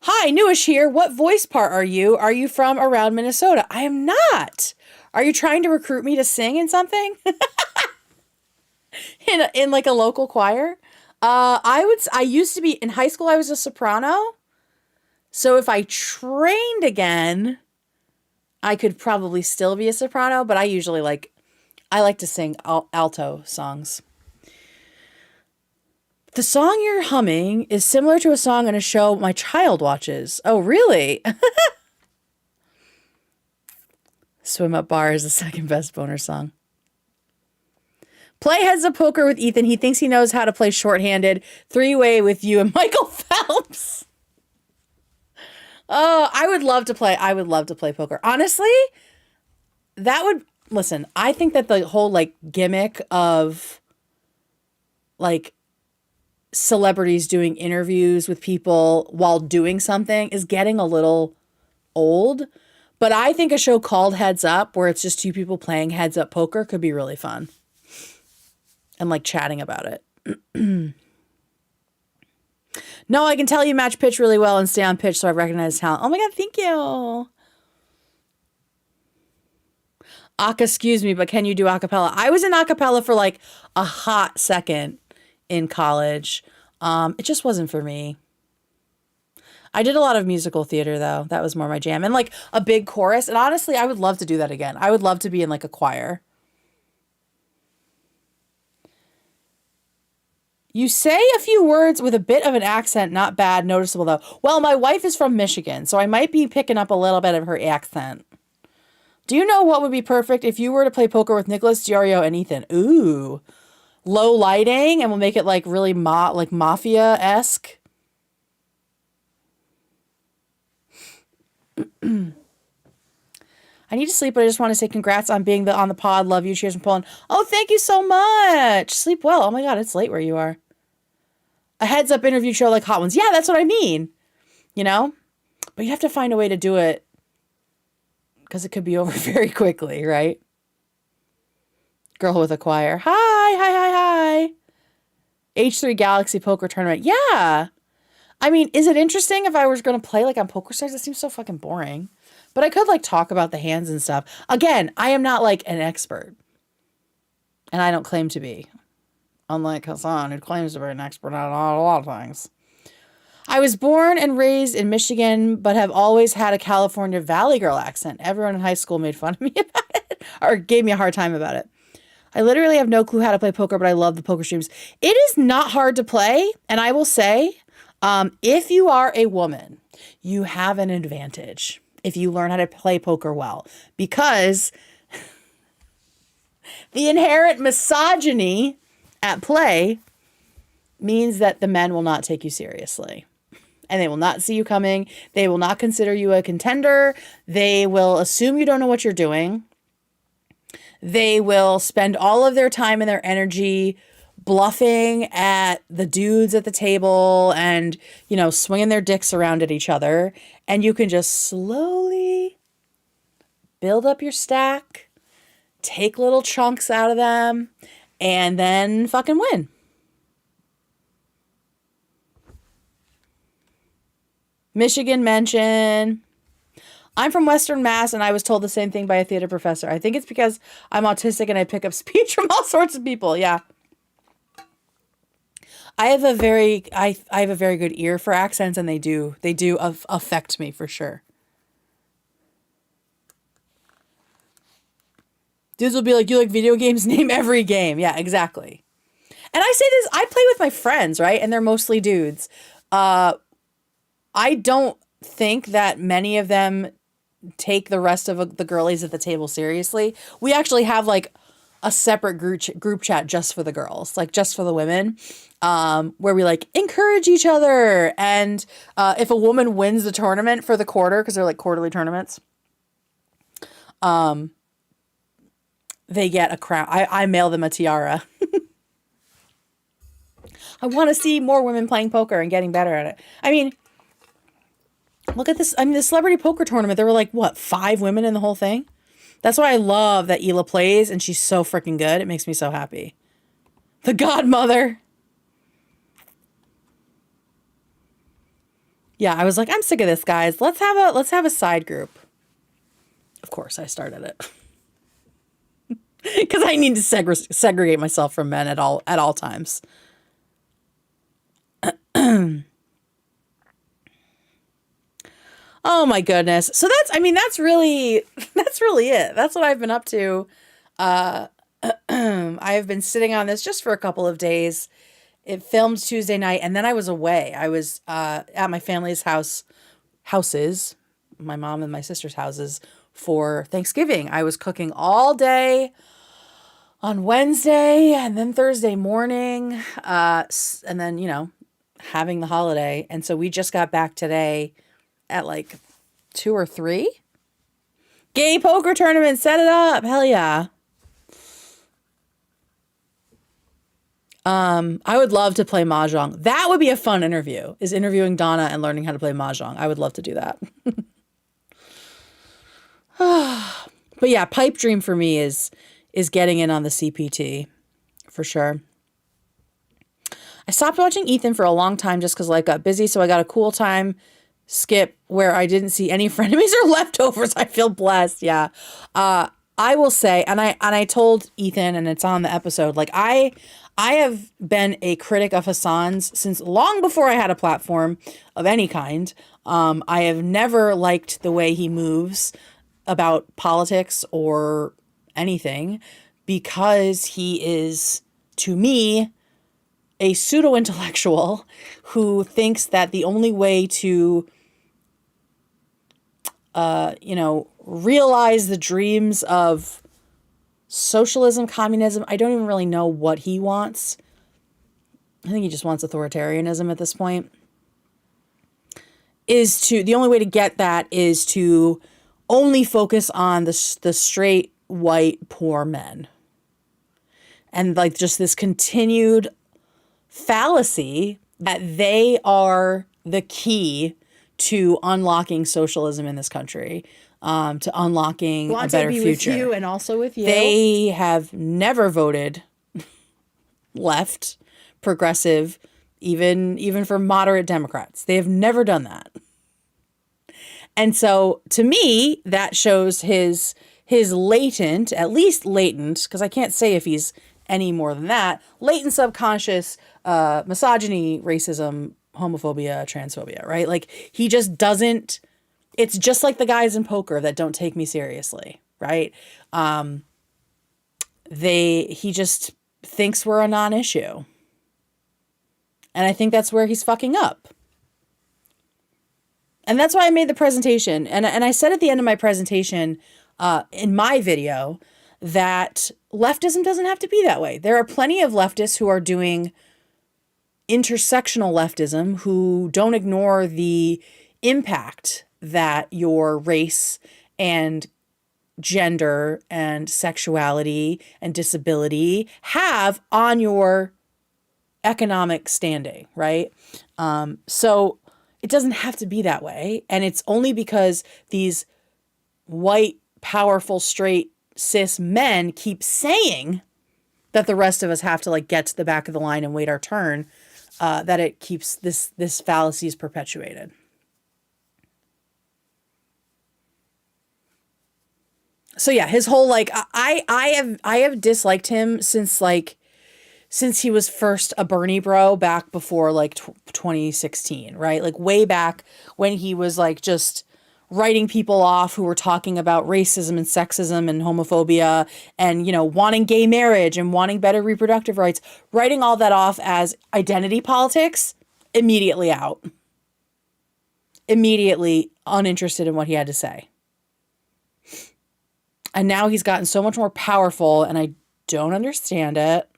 Hi, Newish here. What voice part are you? Are you from around Minnesota? I am not. Are you trying to recruit me to sing in something? in like a local choir? I used to be in high school. I was a soprano. So if I trained again, I could probably still be a soprano, but I like to sing alto songs. The song you're humming is similar to a song in a show my child watches. Oh, really? Swim Up Bar is the second best boner song. Play heads up poker with Ethan. He thinks he knows how to play shorthanded. 3-way with you and Michael Phelps. Oh, I would love to play poker. Honestly, listen, I think that the whole like gimmick of like celebrities doing interviews with people while doing something is getting a little old. But I think a show called Heads Up, where it's just two people playing heads up poker, could be really fun. And like chatting about it. No, I can tell you match pitch really well and stay on pitch, so I recognize talent. Oh my God, thank you. Excuse me, but can you do acapella? I was in acapella for like a hot second in college. It just wasn't for me. I did a lot of musical theater though. That was more my jam. And like a big chorus. And honestly, I would love to do that again. I would love to be in like a choir. You say a few words with a bit of an accent, not bad, noticeable though. Well, my wife is from Michigan, so I might be picking up a little bit of her accent. Do you know what would be perfect if you were to play poker with Nicholas, Giorgio, and Ethan? Ooh. Low lighting, and we'll make it like really like mafia-esque. I need to sleep, but I just want to say congrats on being on the pod. Love you. Cheers from Poland. Oh, thank you so much. Sleep well. Oh my God, it's late where you are. A heads up interview show like Hot Ones. Yeah, that's what I mean. You know? But you have to find a way to do it because it could be over very quickly, right? Girl with a choir. Hi. H3 Galaxy Poker Tournament. Yeah. I mean, is it interesting if I was going to play like on poker sites? It seems so fucking boring. But I could like talk about the hands and stuff. Again, I am not like an expert. And I don't claim to be. Unlike Hassan, who claims to be an expert on a lot of things. I was born and raised in Michigan, but have always had a California Valley Girl accent. Everyone in high school made fun of me about it, or gave me a hard time about it. I literally have no clue how to play poker, but I love the poker streams. It is not hard to play, and I will say, if you are a woman, you have an advantage if you learn how to play poker well, because the inherent misogyny at play means that the men will not take you seriously. And they will not see you coming. They will not consider you a contender. They will assume you don't know what you're doing. They will spend all of their time and their energy bluffing at the dudes at the table and, you know, swinging their dicks around at each other. And you can just slowly build up your stack, take little chunks out of them, and then fucking win. Michigan mention. I'm from Western Mass, and I was told the same thing by a theater professor. I think it's because I'm autistic and I pick up speech from all sorts of people. Yeah. I have a very good ear for accents, and they do affect me for sure. Dudes will be like, you like video games? Name every game. Yeah, exactly. And I say this, I play with my friends, right? And they're mostly dudes. I don't think that many of them take the rest of the girlies at the table seriously. We actually have like a separate group chat just for the girls, like just for the women, where we like encourage each other. And if a woman wins the tournament for the quarter, because they're like quarterly tournaments, they get a crown. I mail them a tiara. I want to see more women playing poker and getting better at it. I mean, look at this. I mean, the celebrity poker tournament, there were like, what, 5 women in the whole thing? That's why I love that Hila plays, and she's so freaking good. It makes me so happy. The godmother. Yeah, I was like, I'm sick of this, guys. Let's have a side group. Of course, I started it. Because I need to segregate myself from men at all times. Oh my goodness. So that's really it. That's what I've been up to. I have been sitting on this just for a couple of days. It filmed Tuesday night, and then I was away. I was at my family's houses, my mom and my sister's houses, for Thanksgiving. I was cooking all day on Wednesday and then Thursday morning, and then, having the holiday. And so we just got back today at like 2 or 3. Gay poker tournament, set it up. Hell yeah. I would love to play Mahjong. That would be a fun interview, is interviewing Donna and learning how to play Mahjong. I would love to do that. But yeah, pipe dream for me is getting in on the CPT for sure. I stopped watching Ethan for a long time just because life got busy. So I got a cool time skip where I didn't see any frenemies or leftovers. I feel blessed. Yeah. I will say, and I told Ethan, and it's on the episode, like I have been a critic of Hassan's since long before I had a platform of any kind. I have never liked the way he moves about politics or anything, because he is, to me, a pseudo-intellectual who thinks that the only way to, realize the dreams of socialism, communism, I don't even really know what he wants. I think he just wants authoritarianism at this point. The only way to get that is to only focus on the straight, white, poor men. And like just this continued fallacy that they are the key to unlocking socialism in this country, to unlocking a better future. With you and also with you. They have never voted left, progressive, even for moderate Democrats. They have never done that. And so to me, that shows his latent, at least latent, because I can't say if he's any more than that, latent subconscious misogyny, racism, homophobia, transphobia, right? Like he just doesn't, it's just like the guys in poker that don't take me seriously, right? He just thinks we're a non-issue. And I think that's where he's fucking up. And that's why I made the presentation. And I said at the end of my presentation, in my video, that leftism doesn't have to be that way. There are plenty of leftists who are doing intersectional leftism, who don't ignore the impact that your race and gender and sexuality and disability have on your economic standing, right? So it doesn't have to be that way. And it's only because these white, powerful, straight, cis men keep saying that the rest of us have to like get to the back of the line and wait our turn, that it keeps this fallacy is perpetuated. So yeah, his whole like I have disliked him since he was first a Bernie bro back before like 2016, right? Like way back when he was like just writing people off who were talking about racism and sexism and homophobia and, wanting gay marriage and wanting better reproductive rights, writing all that off as identity politics, immediately out. Immediately uninterested in what he had to say. And now he's gotten so much more powerful, and I don't understand it.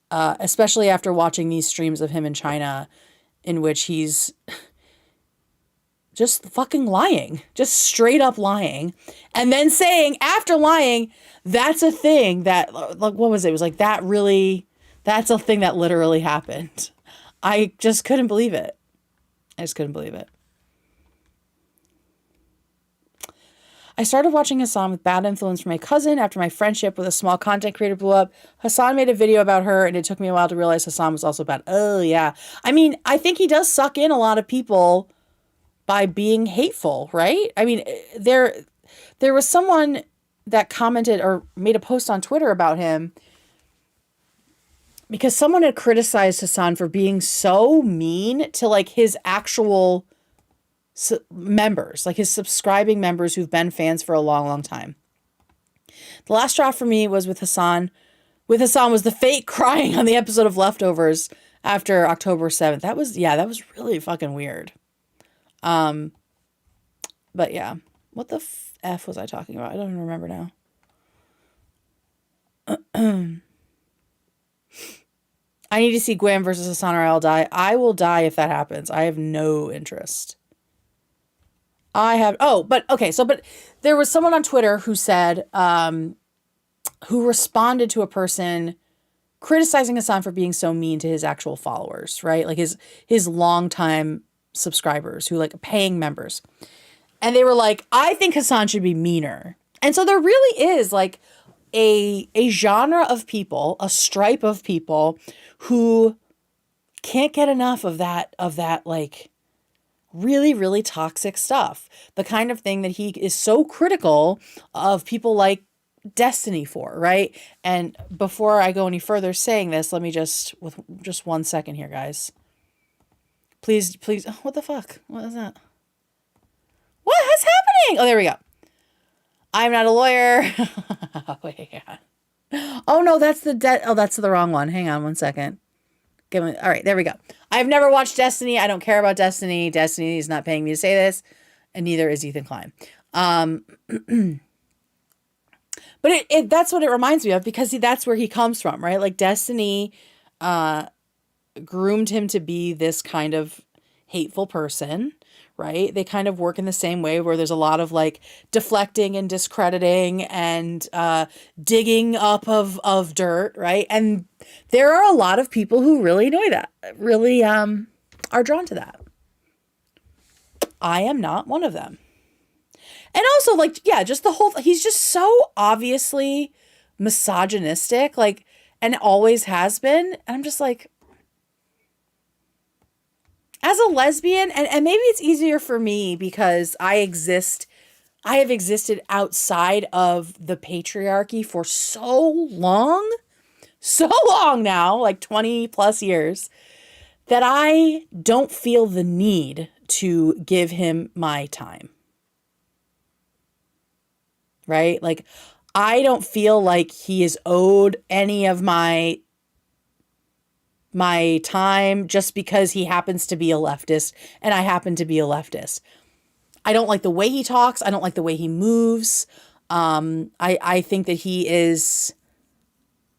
Especially after watching these streams of him in China, in which he's just fucking lying, just straight up lying. And then saying after lying, that's a thing that, like, what was it? It was like, that's a thing that literally happened. I just couldn't believe it. I just couldn't believe it. I started watching Hassan with bad influence from my cousin after my friendship with a small content creator blew up. Hassan made a video about her, and it took me a while to realize Hassan was also bad. Oh, yeah. I mean, I think he does suck in a lot of people by being hateful, right? I mean, there was someone that commented or made a post on Twitter about him because someone had criticized Hassan for being so mean to like his actual members, like his subscribing members who've been fans for a long, long time. The last straw for me was with Hassan. With Hassan was the fake crying on the episode of Leftovers after October 7th. That was really fucking weird. But yeah, what the F was I talking about? I don't even remember now. I need to see Guam versus Hassan or I'll die. I will die if that happens. I have no interest. But there was someone on Twitter who said, who responded to a person criticizing Hassan for being so mean to his actual followers, right? Like his longtime subscribers who like paying members. And they were like, I think Hassan should be meaner. And so there really is like a genre of people, a stripe of people who can't get enough of that like really, really toxic stuff. The kind of thing that he is so critical of people like Destiny for, right? And before I go any further saying this, let me just 1 second here, guys. Please, oh, what the fuck? What is that? What is happening? Oh, there we go. I'm not a lawyer. Wait, oh no, that's the wrong one. Hang on 1 second. All right, there we go. I've never watched Destiny. I don't care about Destiny. Destiny is not paying me to say this, and neither is Ethan Klein. But that's what it reminds me of because that's where he comes from, right? Like Destiny groomed him to be this kind of hateful person, right? They kind of work in the same way where there's a lot of like deflecting and discrediting and digging up of dirt, right? And there are a lot of people who really enjoy that, really are drawn to that. I am not one of them. And also like, yeah, just he's just so obviously misogynistic, like, and always has been. And I'm just like, as a lesbian, and maybe it's easier for me because I have existed outside of the patriarchy for so long now, like 20 plus years, that I don't feel the need to give him my time. Right? Like, I don't feel like he is owed any of my time just because he happens to be a leftist and I happen to be a leftist. I don't like the way he talks. I don't like the way he moves. I think that he is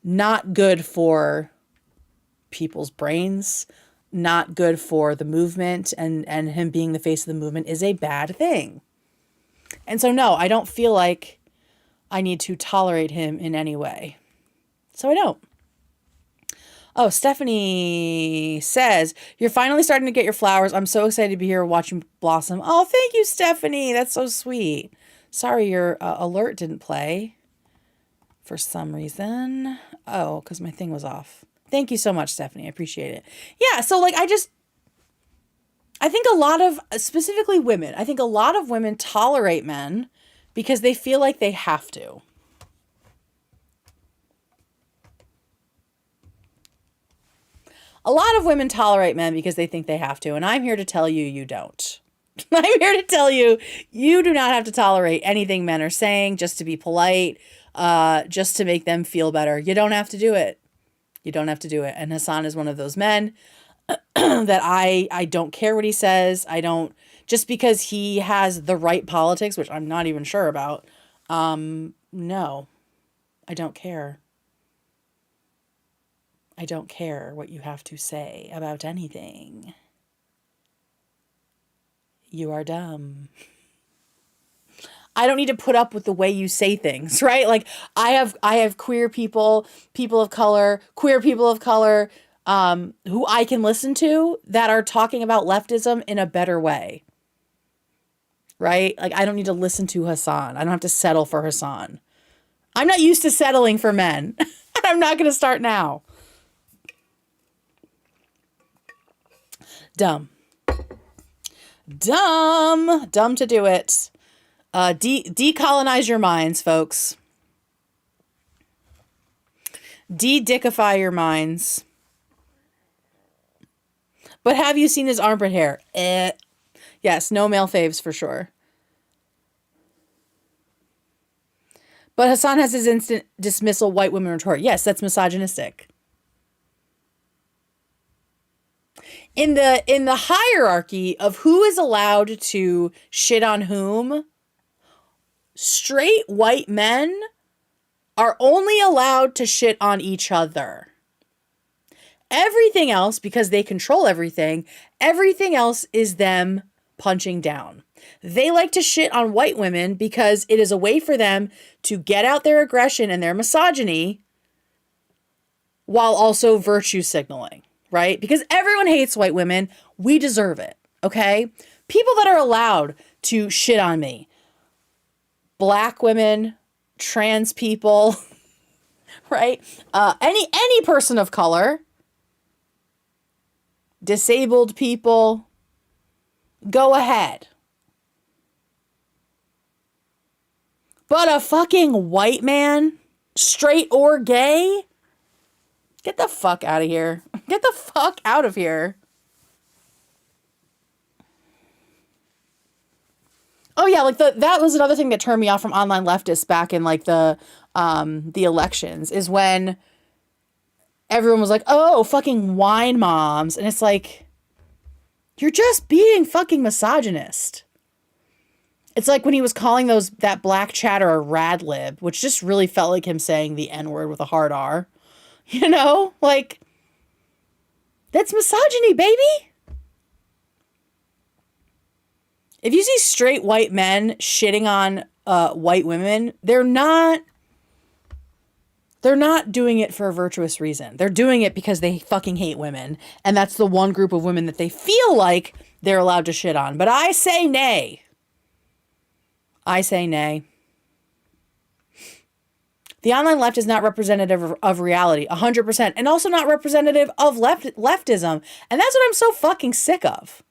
not good for people's brains, not good for the movement, and him being the face of the movement is a bad thing. And so, no, I don't feel like I need to tolerate him in any way. So I don't. Oh, Stephanie says, you're finally starting to get your flowers. I'm so excited to be here watching blossom. Oh, thank you, Stephanie. That's so sweet. Sorry, your alert didn't play for some reason. Oh, because my thing was off. Thank you so much, Stephanie. I appreciate it. Yeah, so like I think a lot of, specifically women, I think a lot of women tolerate men because they feel like they have to. A lot of women tolerate men because they think they have to, and I'm here to tell you, you don't. I'm here to tell you, you do not have to tolerate anything men are saying just to be polite, just to make them feel better. You don't have to do it. You don't have to do it. And Hassan is one of those men that I don't care what he says. I don't, just because he has the right politics, which I'm not even sure about. No, I don't care. I don't care what you have to say about anything. You are dumb. I don't need to put up with the way you say things, right? Like I have queer people, people of color, queer people of color, who I can listen to that are talking about leftism in a better way. Right? Like I don't need to listen to Hassan. I don't have to settle for Hassan. I'm not used to settling for men. And I'm not going to start now. Dumb. Dumb to do it. Decolonize your minds, folks. De-dickify your minds. But have you seen his armpit hair? Yes, no male faves for sure. But Hassan has his instant dismissal white women retort. Yes, that's misogynistic. In the hierarchy of who is allowed to shit on whom, straight white men are only allowed to shit on each other. Everything else, because they control everything else is them punching down. They like to shit on white women because it is a way for them to get out their aggression and their misogyny while also virtue signaling, right? Because everyone hates white women. We deserve it, okay? People that are allowed to shit on me. Black women, trans people, right? Any person of color, disabled people, go ahead. But a fucking white man, straight or gay, get the fuck out of here. Get the fuck out of here. Oh yeah, like that was another thing that turned me off from online leftists back in like the elections, is when everyone was like, "Oh, fucking wine moms." And it's like, you're just being fucking misogynist. It's like when he was calling that black chatter a rad lib, which just really felt like him saying the N-word with a hard R. You know? Like, that's misogyny, baby. If you see straight white men shitting on white women, they're not doing it for a virtuous reason. They're doing it because they fucking hate women. And that's the one group of women that they feel like they're allowed to shit on. But I say nay. I say nay. The online left is not representative of reality, 100%. And also not representative of leftism. And that's what I'm so fucking sick of.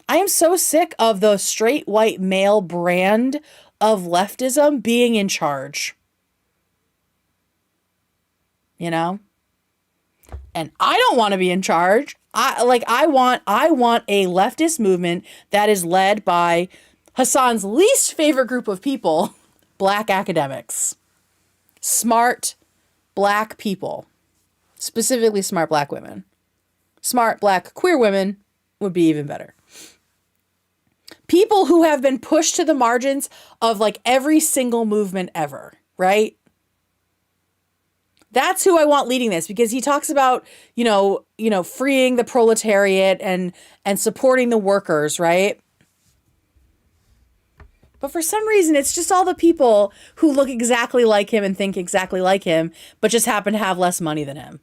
I am so sick of the straight white male brand of leftism being in charge. You know? And I don't want to be in charge. I want a leftist movement that is led by Hassan's least favorite group of people, black academics. Smart black people. Specifically smart black women. Smart black queer women would be even better. People who have been pushed to the margins of like every single movement ever, right? That's who I want leading this, because he talks about, you know, freeing the proletariat and supporting the workers, right? But for some reason, it's just all the people who look exactly like him and think exactly like him, but just happen to have less money than him.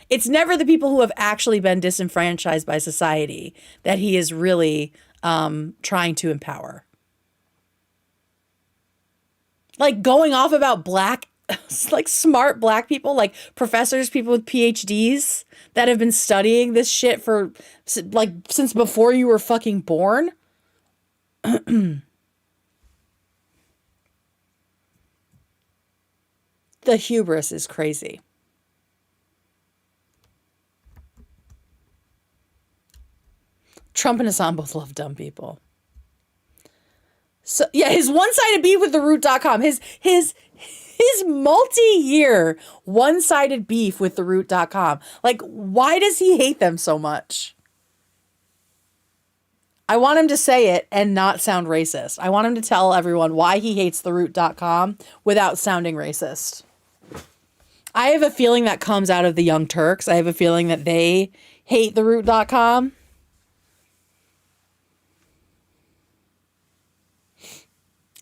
It's never the people who have actually been disenfranchised by society that he is really trying to empower. Like going off about black, like smart black people, like professors, people with PhDs that have been studying this shit for like since before you were fucking born. The hubris is crazy. Trump and Hassan both love dumb people. So yeah, his one-sided beef with TheRoot.com, his multi-year one-sided beef with TheRoot.com. Like, why does he hate them so much? I want him to say it and not sound racist. I want him to tell everyone why he hates TheRoot.com without sounding racist. I have a feeling that comes out of the Young Turks. I have a feeling that they hate TheRoot.com.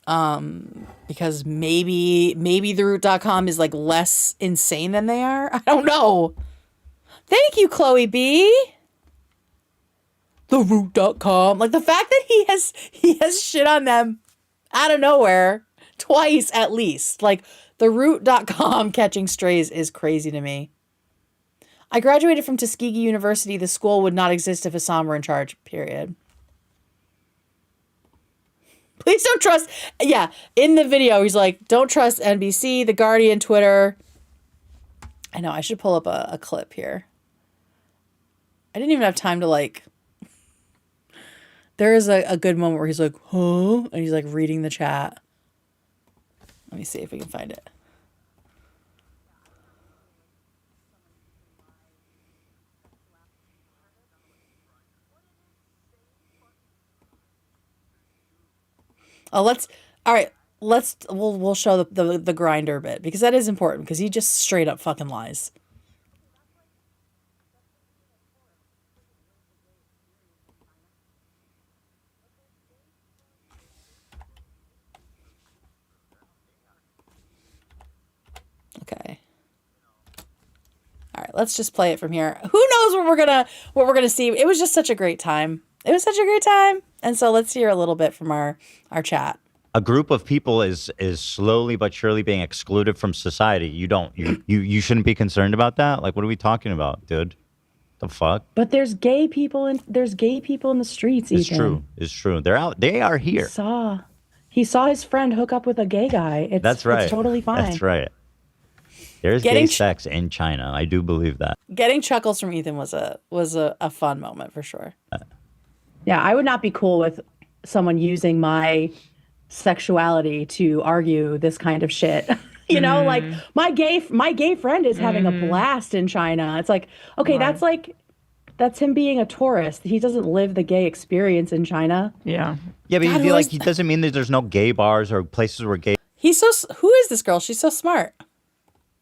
Because maybe theroot.com is like less insane than they are. I don't know. Thank you, Chloe B. Theroot.com. Like the fact that he has shit on them out of nowhere twice at least. Like theroot.com catching strays is crazy to me. I graduated from Tuskegee University. The school would not exist if Hassan were in charge, period. Please don't trust. Yeah, in the video, he's like, don't trust NBC, The Guardian, Twitter. I know, I should pull up a clip here. I didn't even have time to like. There is a good moment where he's like, huh? And he's like reading the chat. Let me see if we can find it. Oh, we'll show the grinder bit because that is important because he just straight up fucking lies. Okay. All right, let's just play it from here. Who knows what we're gonna see? It was just such a great time. It was such a great time. And so let's hear a little bit from our chat. A group of people is slowly but surely being excluded from society. You shouldn't be concerned about that. Like, what are we talking about, dude? The fuck? But there's gay people in the streets. It's Ethan. true. It's true. They're out. They are here. He saw his friend hook up with a gay guy. That's right. It's totally fine. That's right. There's gay sex in China. I do believe that. Getting chuckles from Ethan was a fun moment for sure. Yeah, I would not be cool with someone using my sexuality to argue this kind of shit. You know, like my gay friend is having a blast in China. It's like, okay, that's him being a tourist. He doesn't live the gay experience in China. Yeah, but you feel like he doesn't mean that there's no gay bars or places where gay. Who is this girl? She's so smart.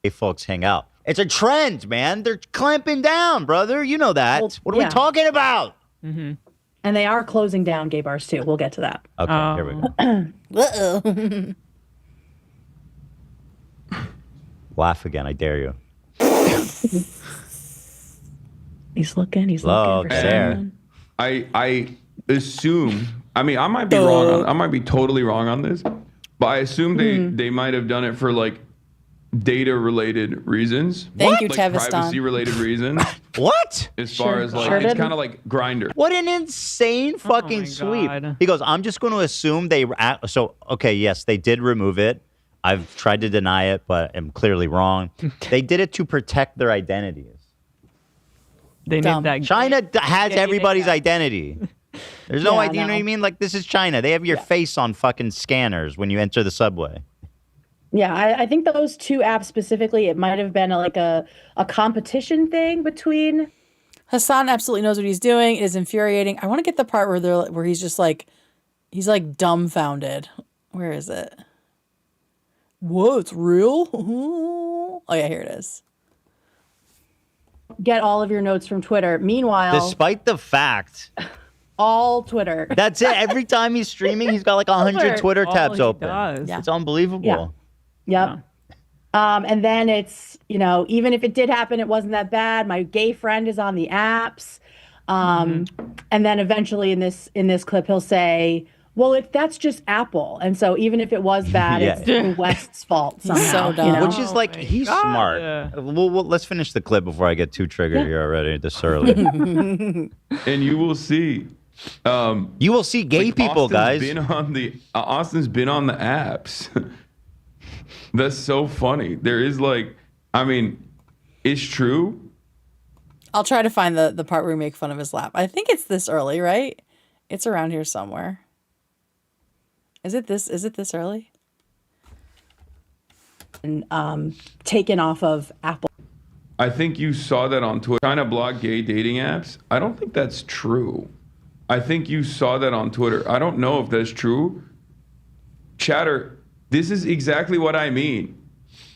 Gay folks hang out. It's a trend, man. They're clamping down, brother. You know that. Well, what are we talking about? Mm-hmm. And they are closing down gay bars too. We'll get to that. Okay, here we go. Laugh again, I dare you. He's looking for there. someone. I assume. I mean, I might be wrong. I might be totally wrong on this, but I assume they might have done it for like data-related reasons. Thank you, like Tevistan. privacy-related reasons. What? As far as like, it's kind of like Grindr. What an insane fucking sweep. He goes, I'm just going to assume okay, yes, they did remove it. I've tried to deny it, but I'm clearly wrong. They did it to protect their identities. They need that. China has everybody's identity. There's no idea, you know what I mean? Like, this is China. They have your face on fucking scanners when you enter the subway. Yeah, I think those two apps specifically, it might have been a competition thing between. Hassan absolutely knows what he's doing. It is infuriating. I want to get the part where he's just like, he's like dumbfounded. Where is it? Whoa, it's real? Oh yeah, here it is. Get all of your notes from Twitter. Meanwhile, despite the fact, all Twitter. That's it. Every time he's streaming, he's got like 100 Twitter tabs open. Yeah. It's unbelievable. Yep. And then it's, even if it did happen, it wasn't that bad. My gay friend is on the apps. And then eventually in this clip, he'll say, well, that's just Apple. And so even if it was bad, it's the West's fault somehow. So dumb. Which is like, he's smart. Yeah. Well, let's finish the clip before I get too triggered here already this early. And you will see. You will see gay people, guys. Austin's been on the apps. That's so funny. There is it's true. I'll try to find the part where we make fun of his lap. I think it's this early, right? It's around here somewhere. Is it this early? And taken off of Apple. I think you saw that on Twitter. Trying to block gay dating apps. I don't think that's true. I think you saw that on Twitter. I don't know if that's true. Chatter, this is exactly what I mean.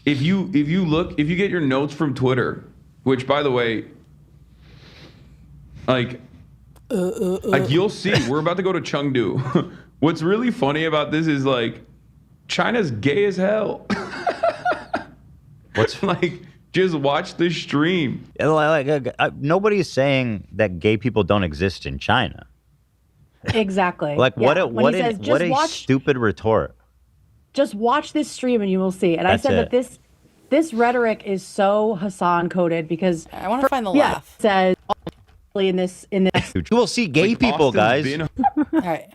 If you get your notes from Twitter, which by the way, like you'll see, we're about to go to Chengdu. What's really funny about this is like China's gay as hell. What's Like, just watch the stream. nobody's saying that gay people don't exist in China. Exactly. Like what? Yeah. A When what? he A, says, what just a watch, stupid retort. just watch this stream and you will see. And I That's said it. that this rhetoric is so Hassan coded because I want to find the yeah, laugh. it says in this You will see gay Like, people, Austin's guys. been- All right.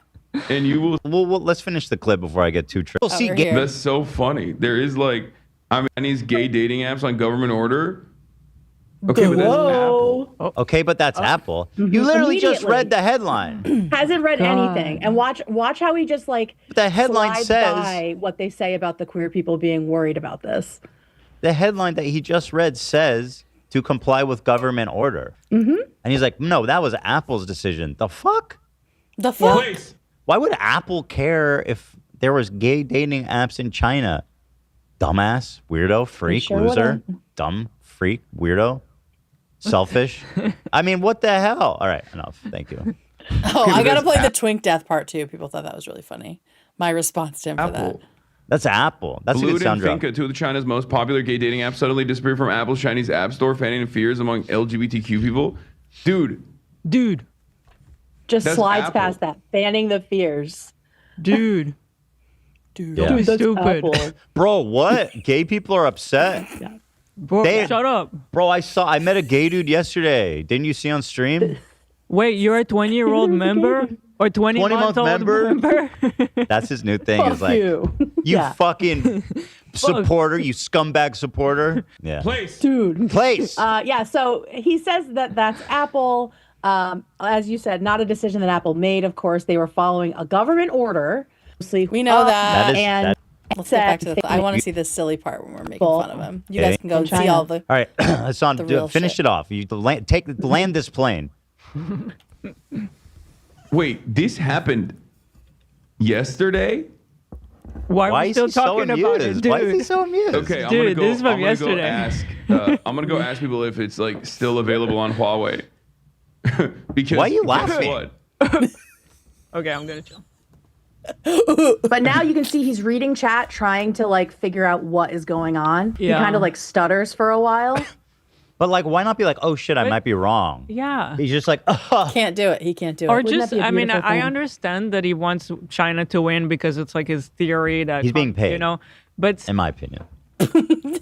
and you will. Well, let's finish the clip before I get too tripped. We'll see we're gay. here. That's so funny. There is like, Chinese gay dating apps on government order. Okay, but that's Apple. whoa. Okay, but that's Apple. You literally just Immediately. read the headline. Hasn't read anything. And watch how he just like The headline slides says by what they say about the queer people being worried about this. the headline that he just read says to comply with government order. Mm-hmm. And he's like, no, that was Apple's decision. The fuck? The fuck? Place. Why would Apple care if there was gay dating apps in China? Dumbass, weirdo, freak, sure loser, dumb, freak, weirdo, selfish. I mean, what the hell? All right, enough. Thank you. Oh, but I gotta that's play the twink death part too. People thought that was really funny. My response to him for that. Apple. That's Apple. That's a good Blued and sound drop. Finka, two of China's most popular gay dating apps, suddenly disappeared from Apple's Chinese app store, fanning fears among LGBTQ people. Dude, Just That's slides Apple. past that, fanning the fears. Dude. Yeah. Dude, That's stupid. Apple. Bro, what? Gay people are upset? Bro, They- shut up. Bro, I met a gay dude yesterday. Didn't you see on stream? Wait, you're a 20-year-old member? Or 20-month month old member? That's his new thing. Is Fuck like, you. you Yeah. fucking supporter, you scumbag supporter. Yeah. place. Dude. Place. Yeah, so he says that that's Apple. As you said, not a decision that Apple made. Of course, they were following a government order. We know that. That is- and that- Let's get back to said the. I want to see this silly part when we're making People- fun of him. You guys Okay. can go and see China. all the. All right, Hassan, The real finish shit. it off. You land this plane. Wait, this happened yesterday? Why are we is still he so talking about it, amused? dude? Why is he so amused? Okay, I'm Dude, gonna go. this is from I'm gonna yesterday. Go ask. I'm gonna go ask people if it's like still available on Huawei. Because Why are you guess laughing? What? Okay, I'm gonna chill. But now you can see he's reading chat, trying to like figure out what is going on. Yeah. He kind of like stutters for a while. But like, why not be like, oh shit, I might be wrong. Yeah. He's just like, oh. Can't do it. He can't do Or it. Wouldn't just, that be a I mean, beautiful I thing? understand that he wants China to win because it's like his theory that He's being paid. you know. But In my opinion.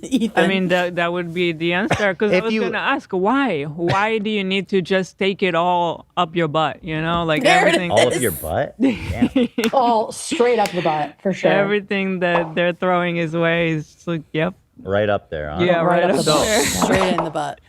Ethan. I mean, that would be the answer. Because I If was you- gonna ask why. Why do you need to just take it all up your butt? You know, like There it everything. All up your butt? Damn. All straight up the butt, for sure. Everything that they're throwing his way is just like, yep, Right up there. Huh? yeah, right right, up up the butt. there. Straight in the butt.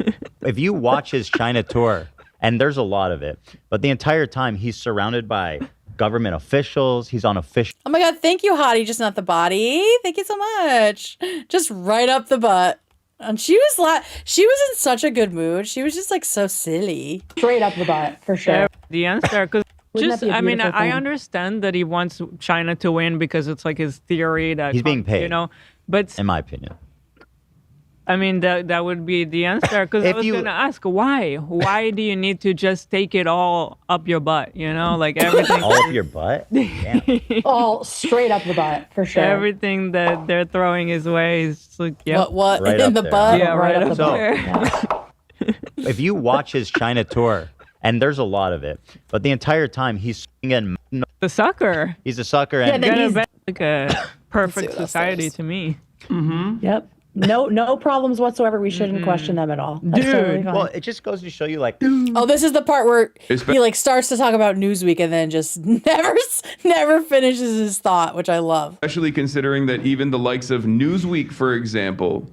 If you watch his China tour, and there's a lot of it, but the entire time he's surrounded by government officials. He's on official. Oh my god, thank you, Hottie, just not the body. Thank you so much. Just right up the butt. And she was she was in such a good mood. She was just like so silly. Straight up the butt, for sure. The answer, because Wouldn't just, that be a I mean, beautiful I thing? understand that he wants China to win because it's like his theory that He's being paid. you know. But In my opinion. I mean, that would be the answer. Because I If was you- gonna ask why. Why do you need to just take it all up your butt? You know, like everything. All up your butt? Damn. All straight up the butt, for sure. Everything that they're throwing his way is just like, yep. What Right in up the there. butt? Yeah, right, Right up up the there. If you watch his China tour, and there's a lot of it, but the entire time he's swinging, The sucker. he's a sucker, Yeah, and then Gonna he's- be like a perfect what else society there is. to me. Yep. No problems whatsoever. We shouldn't question them at all. That's Dude. totally fine. well, it just goes to show you, like, Oh, this is the part where It's he like starts to talk about Newsweek and then just never finishes his thought, which I love. Especially considering that even the likes of Newsweek, for example,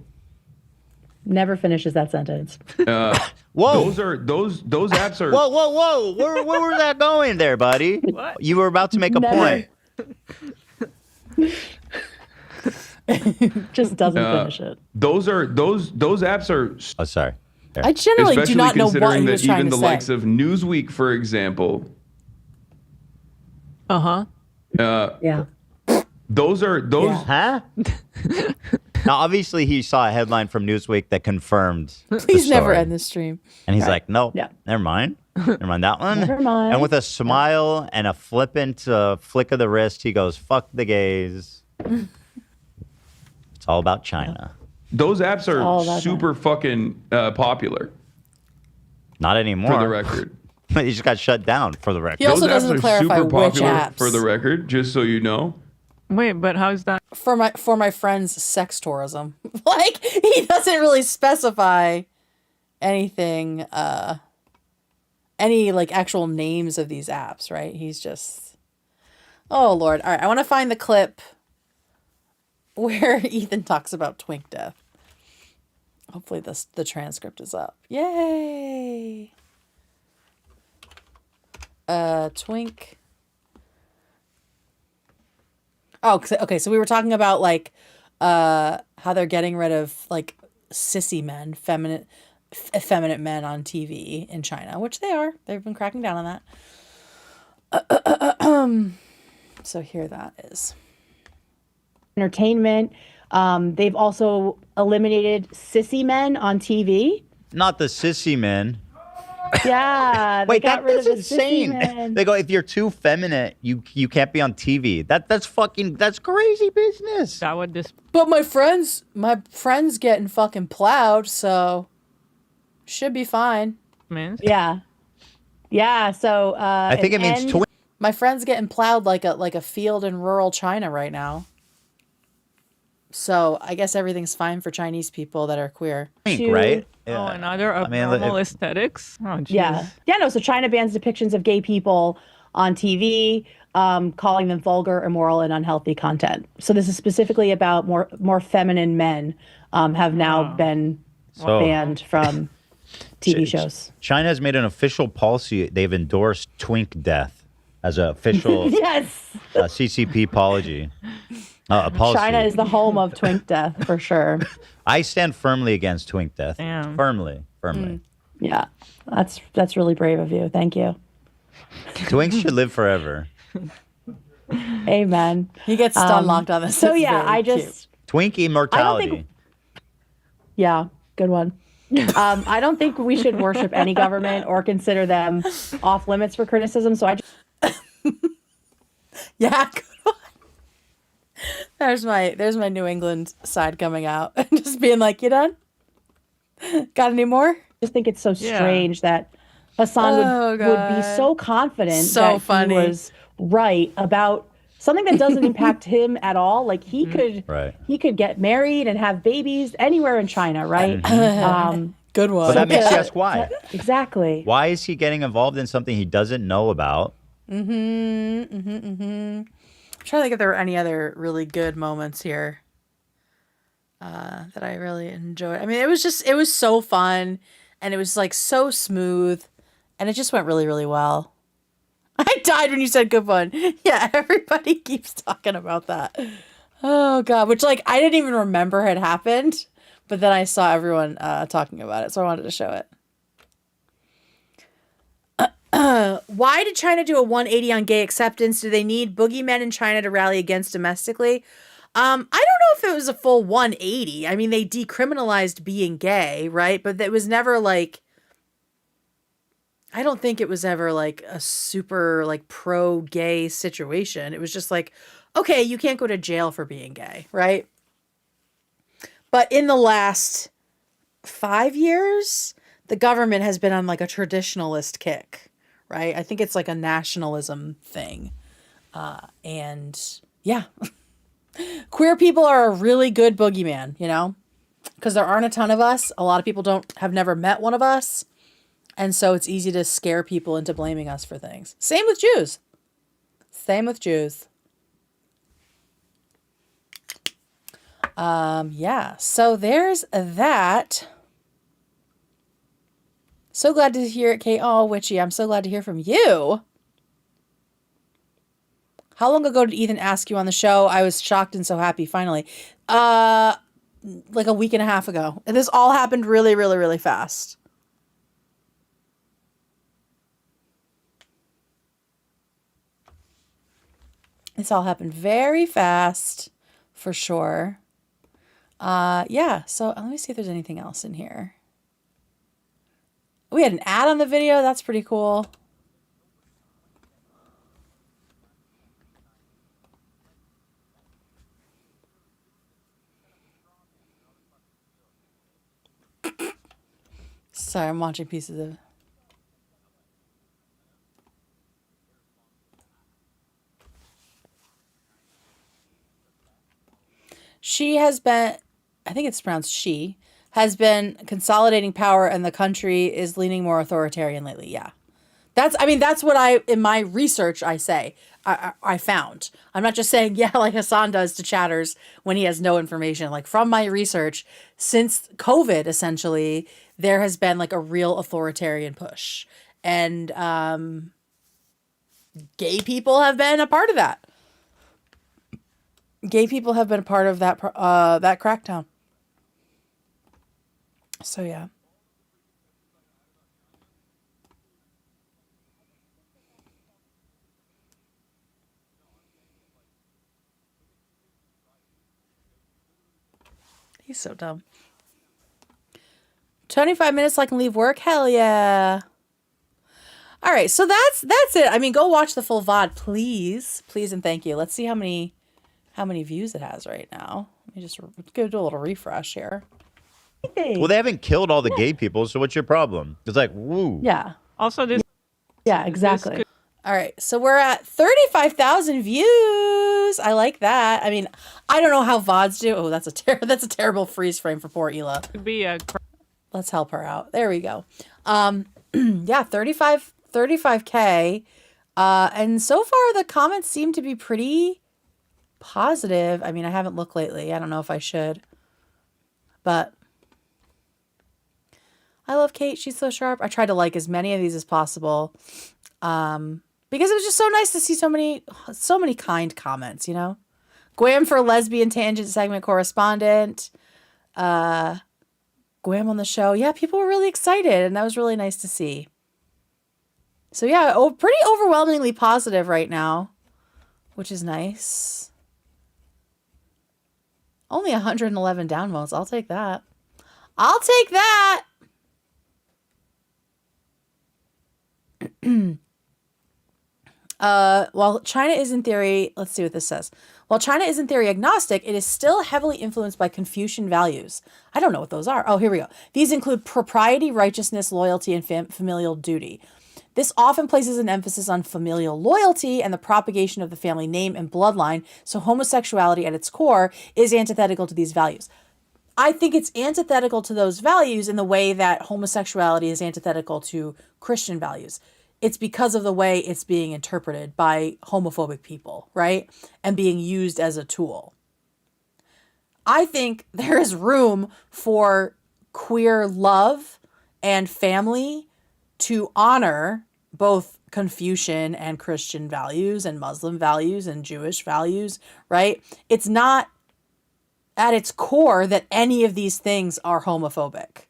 Never finishes that sentence. whoa, those apps are. whoa, where was that going there, buddy? What? You were about to make a Never. point. Just doesn't finish it. Those apps are. Oh, sorry. There. I generally Especially do not know what considering he that was trying even to the say. likes of Newsweek, for example, Uh-huh. Yeah. those Huh? Now, obviously, he saw a headline from Newsweek that confirmed. Please the never story. end the stream. And he's like, nope, Yeah. never mind. Never mind that one. Never mind. And with a smile and a flippant flick of the wrist, he goes, fuck the gays. It's all about China. Those apps all are about super fucking popular, Not anymore. for the record. He just got shut down, for the record. He also Those apps doesn't are clarify super which popular, apps. for the record, just so you know. Wait, but how's that? For my friend's sex tourism. Like, he doesn't really specify anything, any like actual names of these apps, right? He's just, oh Lord. All right, I want to find the clip where Ethan talks about twink death. Hopefully the transcript is up. Yay! Twink. Oh, okay. So we were talking about like how they're getting rid of like sissy men, effeminate men on TV in China, which they are. They've been cracking down on that. So here that is. Entertainment. They've also eliminated sissy men on TV. Not the sissy men. Yeah. Wait, they got rid that's of the sissy insane. men. They go, if you're too feminine, you can't be on TV. That's crazy business. That would this But my friends getting fucking plowed, so should be fine. means? Yeah. Yeah. So I think it means twink. My friend's getting plowed like a field in rural China right now. So I guess everything's fine for Chinese people that are queer. Right? Oh, and other mean, abnormal aesthetics? Oh, jeez. Yeah. Yeah, no, so China bans depictions of gay people on TV, calling them vulgar, immoral, and unhealthy content. So this is specifically about more feminine men have now been So- banned from TV shows. China has made an official policy. They've endorsed twink death as an official Yes. CCP policy. Policy. China is the home of twink death for sure. I stand firmly against twink death. Damn. Firmly. Yeah. That's really brave of you. Thank you. Twinks should live forever. Amen. He gets stun locked on this. So It's yeah, very I cute. just Twink immortality. yeah, good one. I don't think we should worship any government or consider them off limits for criticism. So I just Yeah, good one. There's my New England side coming out and just being like, you done? Got any more? think it's so Yeah. strange that Hassan would be God. so confident So that funny. he was right about something that doesn't impact him at all. Like he could Right. he could get married and have babies anywhere in China, right? Good one. But that makes you ask why. Exactly. Why is he getting involved in something he doesn't know about? I'm trying to think if there were any other really good moments here that I really enjoyed. I mean, it was so fun, and it was like so smooth, and it just went really, really well. I died when you said good one. Yeah, everybody keeps talking about that. Oh God, which like I didn't even remember had happened, but then I saw everyone talking about it, so I wanted to show it. Why did China do a 180 on gay acceptance? Do they need boogeymen in China to rally against domestically? I don't know if it was a full 180. I mean, they decriminalized being gay, right? But it was never like, I don't think it was ever like a super like pro-gay situation. It was just like, okay, you can't go to jail for being gay, right? But in the last 5 years, the government has been on like a traditionalist kick, right? I think it's like a nationalism thing. And yeah, queer people are a really good boogeyman, you know, because there aren't a ton of us. A lot of people have never met one of us. And so it's easy to scare people into blaming us for things. Same with Jews. Yeah, so there's that. So glad to hear it, Kate. Oh, Witchy, I'm so glad to hear from you. How long ago did Ethan ask you on the show? I was shocked and so happy, finally. Like a week and a half ago. And this all happened really, really, really fast. This all happened very fast, for sure. Yeah, so let me see if there's anything else in here. We had an ad on the video. That's pretty cool. Sorry, I'm watching pieces of. She has been, I think it's pronounced she, has been consolidating power and the country is leaning more authoritarian lately. Yeah. That's what in my research, I say, I found. I'm not just saying, yeah, like Hassan does to chatters when he has no information. Like from my research, since COVID, essentially, there has been like a real authoritarian push. And gay people have been a part of that. Gay people have been a part of that that crackdown. So yeah. He's so dumb. 25 minutes so I can leave work? Hell yeah. All right, so that's it. I mean, go watch the full VOD, please. Please and thank you. Let's see how many views it has right now. Let me just go do a little refresh here. Well, they haven't killed all the gay people, so what's your problem? It's like, woo. Yeah. Also, this. Yeah, exactly. All right, so we're at 35,000 views. I like that. I mean, I don't know how VODs do. Oh, that's a terrible freeze frame for poor Hila. Could be a. Let's help her out. There we go. Yeah, 35K. And so far the comments seem to be pretty positive. I mean, I haven't looked lately. I don't know if I should. But I love Kate. She's so sharp. I tried to like as many of these as possible. Because it was just so nice to see so many kind comments, you know? Guam for lesbian tangent segment correspondent. Guam on the show. Yeah, people were really excited, and that was really nice to see. So yeah, pretty overwhelmingly positive right now, which is nice. Only 111 downvotes. I'll take that. I'll take that. While China is in theory, let's see what this says. While China is in theory agnostic, it is still heavily influenced by Confucian values. I don't know what those are. Oh, here we go. These include propriety, righteousness, loyalty, and familial duty. This often places an emphasis on familial loyalty and the propagation of the family name and bloodline, so homosexuality at its core is antithetical to these values. I think it's antithetical to those values in the way that homosexuality is antithetical to Christian values. It's because of the way it's being interpreted by homophobic people, right? And being used as a tool. I think there is room for queer love and family to honor both Confucian and Christian values and Muslim values and Jewish values, right? It's not at its core that any of these things are homophobic.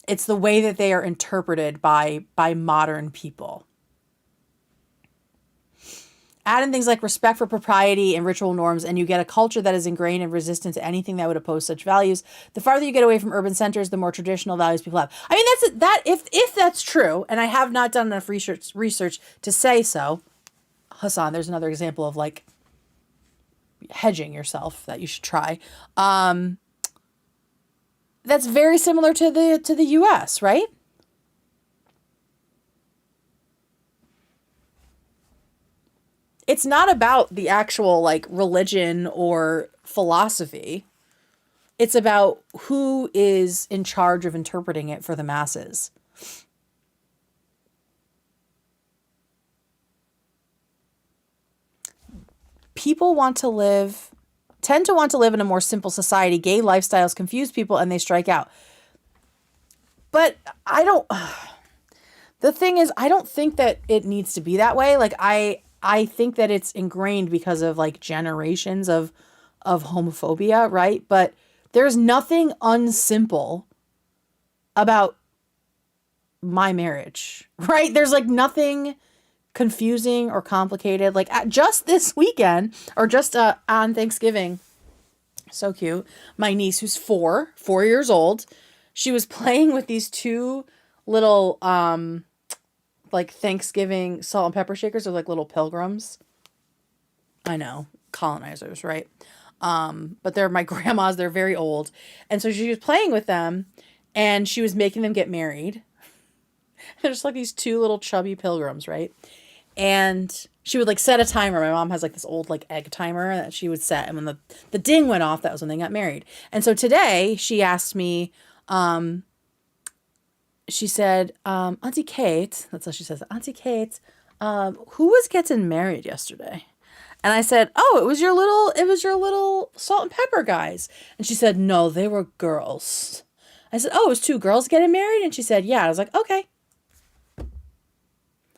It's the way that they are interpreted by modern people. Add in things like respect for propriety and ritual norms, and you get a culture that is ingrained and resistant to anything that would oppose such values. The farther you get away from urban centers, the more traditional values people have. I mean, if that's true, and I have not done enough research to say so. Hassan, there's another example of like hedging yourself that you should try. That's very similar to the US, right? It's not about the actual like religion or philosophy. It's about who is in charge of interpreting it for the masses. People tend to want to live in a more simple society. Gay lifestyles confuse people and they strike out. But the thing is, I don't think that it needs to be that way. Like I think that it's ingrained because of like generations of homophobia, right? But there's nothing unsimple about my marriage, right? There's like nothing confusing or complicated. Like just this weekend or just on Thanksgiving, so cute, my niece who's 4 years old, she was playing with these 2 little like Thanksgiving salt and pepper shakers. They're like little pilgrims. I know, colonizers, right? But they're my grandmas. They're very old. And so she was playing with them and she was making them get married. They're just like these two little chubby pilgrims, right? And she would like set a timer. My mom has like this old like egg timer that she would set. And when the ding went off, that was when they got married. And so today she asked me, she said, Auntie Kate, that's how she says it, Auntie Kate, who was getting married yesterday? And I said, oh, it was your little salt and pepper guys. And she said, no, they were girls. I said, oh, it was two girls getting married? And she said, yeah. I was like, okay.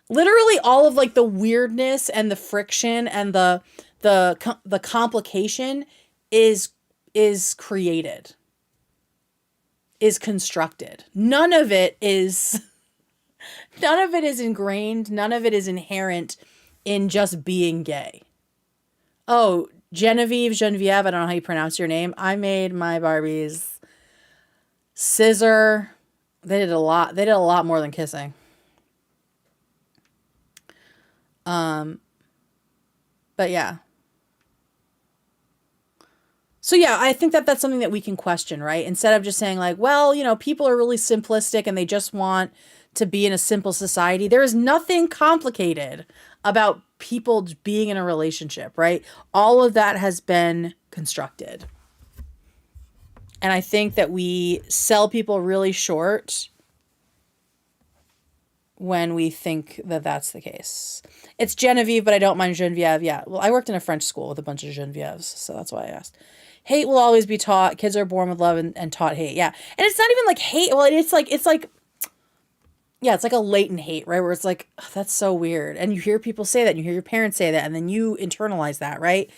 Literally all of like the weirdness and the friction and the complication is created, is constructed. None of it is ingrained. None of it is inherent in just being gay. Oh, Genevieve, I don't know how you pronounce your name. I made my Barbies scissor. They did a lot more than kissing. But yeah. So yeah, I think that that's something that we can question, right? Instead of just saying like, well, you know, people are really simplistic and they just want to be in a simple society. There is nothing complicated about people being in a relationship, right? All of that has been constructed. And I think that we sell people really short when we think that that's the case. It's Genevieve, but I don't mind Genevieve. Yeah. Well, I worked in a French school with a bunch of Genevieves, so that's why I asked. Hate will always be taught. Kids are born with love and taught hate. Yeah. And it's not even like hate. Well, it's like, yeah, it's like a latent hate, right? Where it's like, oh, that's so weird. And you hear people say that, and you hear your parents say that, and then you internalize that, right?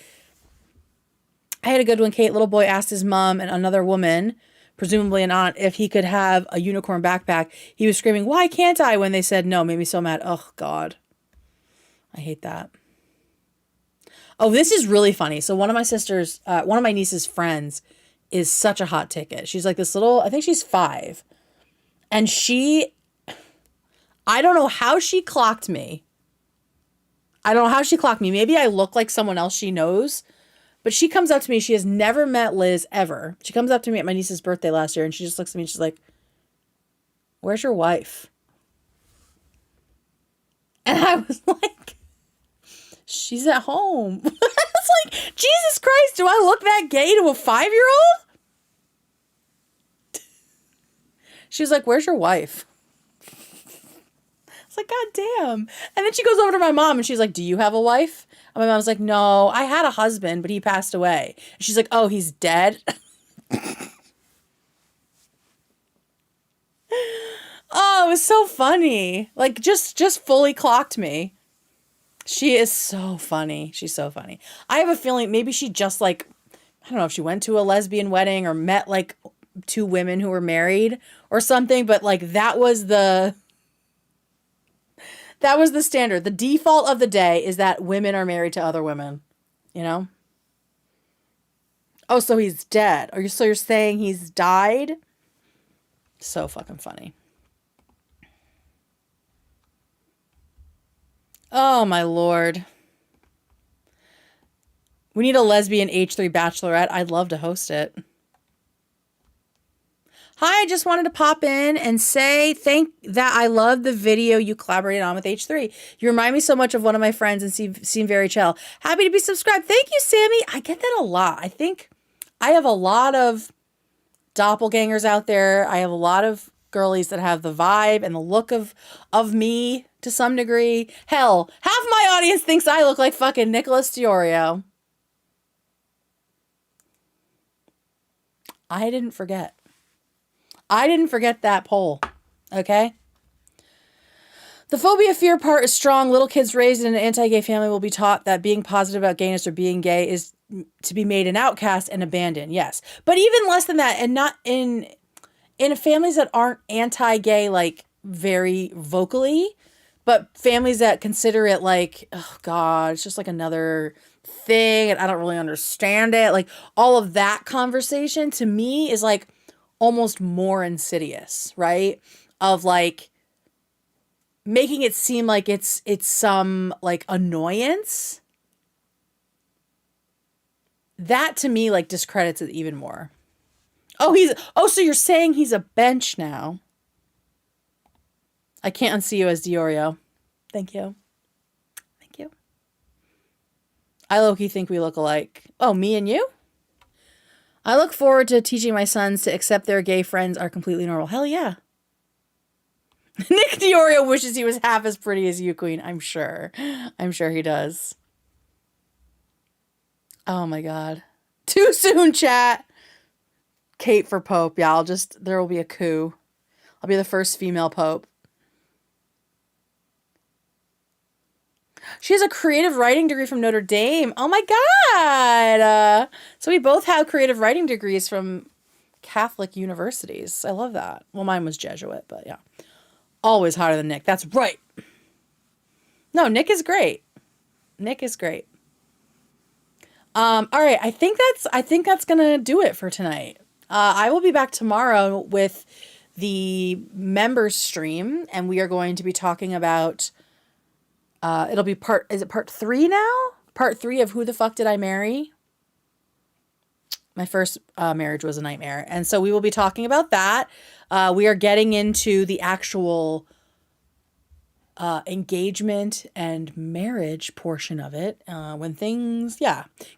I had a good one, Kate. Little boy asked his mom and another woman, presumably an aunt, if he could have a unicorn backpack. He was screaming, why can't I? When they said no, made me so mad. Oh, God. I hate that. Oh, this is really funny. So one of my niece's friends is such a hot ticket. She's like this little, I think she's 5. And I don't know how she clocked me. Maybe I look like someone else she knows. But she comes up to me. She has never met Liz ever. She comes up to me at my niece's birthday last year and she just looks at me and she's like, where's your wife? And I was like, she's at home. It's like, Jesus Christ, do I look that gay to a 5-year-old? She was like, where's your wife? It's like, God damn. And then she goes over to my mom and she's like, do you have a wife? And my mom's like, no, I had a husband, but he passed away. And she's like, oh, he's dead? Oh, it was so funny. Like, just fully clocked me. She is so funny. She's so funny. I have a feeling maybe she just like, I don't know if she went to a lesbian wedding or met like 2 women who were married or something, but like that was the standard. The default of the day is that women are married to other women, you know? Oh, so he's dead. So you're saying he's died? So fucking funny. Oh, my Lord. We need a lesbian H3 bachelorette. I'd love to host it. Hi, I just wanted to pop in and say that I love the video you collaborated on with H3. You remind me so much of one of my friends and seem very chill. Happy to be subscribed. Thank you, Sammy. I get that a lot. I think I have a lot of doppelgangers out there. I have a lot of girlies that have the vibe and the look of me to some degree. Hell, half my audience thinks I look like fucking Nicholas Diorio. I didn't forget that poll, okay? The phobia fear part is strong. Little kids raised in an anti-gay family will be taught that being positive about gayness or being gay is to be made an outcast and abandoned. Yes. But even less than that, and not in families that aren't anti-gay, like very vocally, but families that consider it like, oh God, it's just like another thing and I don't really understand it. Like all of that conversation to me is like almost more insidious, right? Of like making it seem like it's some like annoyance. that to me like discredits it even more. So you're saying he's a bench now. I can't unsee you as Diorio. Thank you. Thank you. I low-key think we look alike. Oh, me and you? I look forward to teaching my sons to accept their gay friends are completely normal. Hell yeah. Nick Diorio wishes he was half as pretty as you, Queen. I'm sure. I'm sure he does. Oh my God. Too soon, chat. Kate for Pope. Yeah, there will be a coup. I'll be the first female Pope. She has a creative writing degree from Notre Dame. Oh my God. So we both have creative writing degrees from Catholic universities. I love that. Well, mine was Jesuit, but yeah. Always hotter than Nick. That's right. No, Nick is great. Nick is great. All right. I think that's gonna do it for tonight. I will be back tomorrow with the members stream, and we are going to be talking about. It'll be part 3 now? Part 3 of Who the Fuck Did I Marry? My first marriage was a nightmare. And so we will be talking about that. We are getting into the actual engagement and marriage portion of it when things,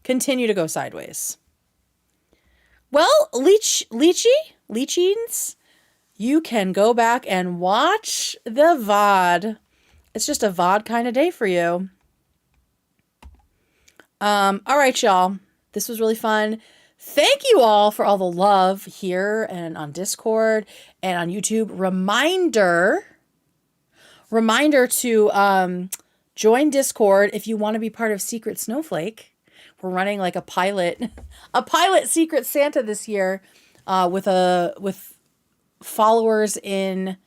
continue to go sideways. Well, Leechings, you can go back and watch the VOD. It's just a VOD kind of day for you. All right, y'all. This was really fun. Thank you all for all the love here and on Discord and on YouTube. Reminder to join Discord if you want to be part of Secret Snowflake. We're running like a pilot Secret Santa this year with followers in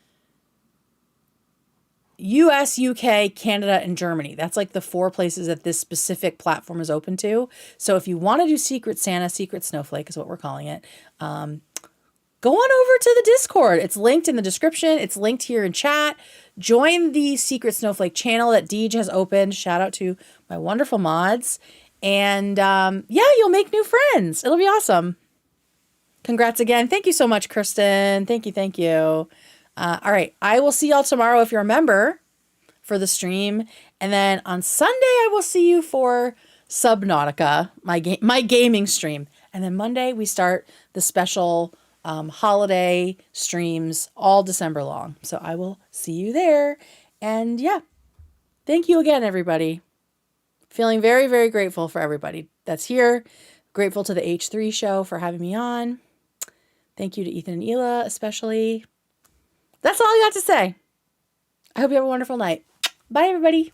US, UK, Canada, and Germany. That's like the 4 places that this specific platform is open to. So if you want to do Secret Santa, Secret Snowflake is what we're calling it, go on over to the Discord. It's linked in the description. It's linked here in chat. Join the Secret Snowflake channel that Deej has opened. Shout out to my wonderful mods. And you'll make new friends. It'll be awesome. Congrats again. Thank you so much, Kristen. Thank you. All right. I will see y'all tomorrow if you're a member for the stream. And then on Sunday, I will see you for Subnautica, my gaming stream. And then Monday, we start the special holiday streams all December long. So I will see you there. And thank you again, everybody. Feeling very, very grateful for everybody that's here. Grateful to the H3 show for having me on. Thank you to Ethan and Hila, especially. That's all I got to say. I hope you have a wonderful night. Bye, everybody.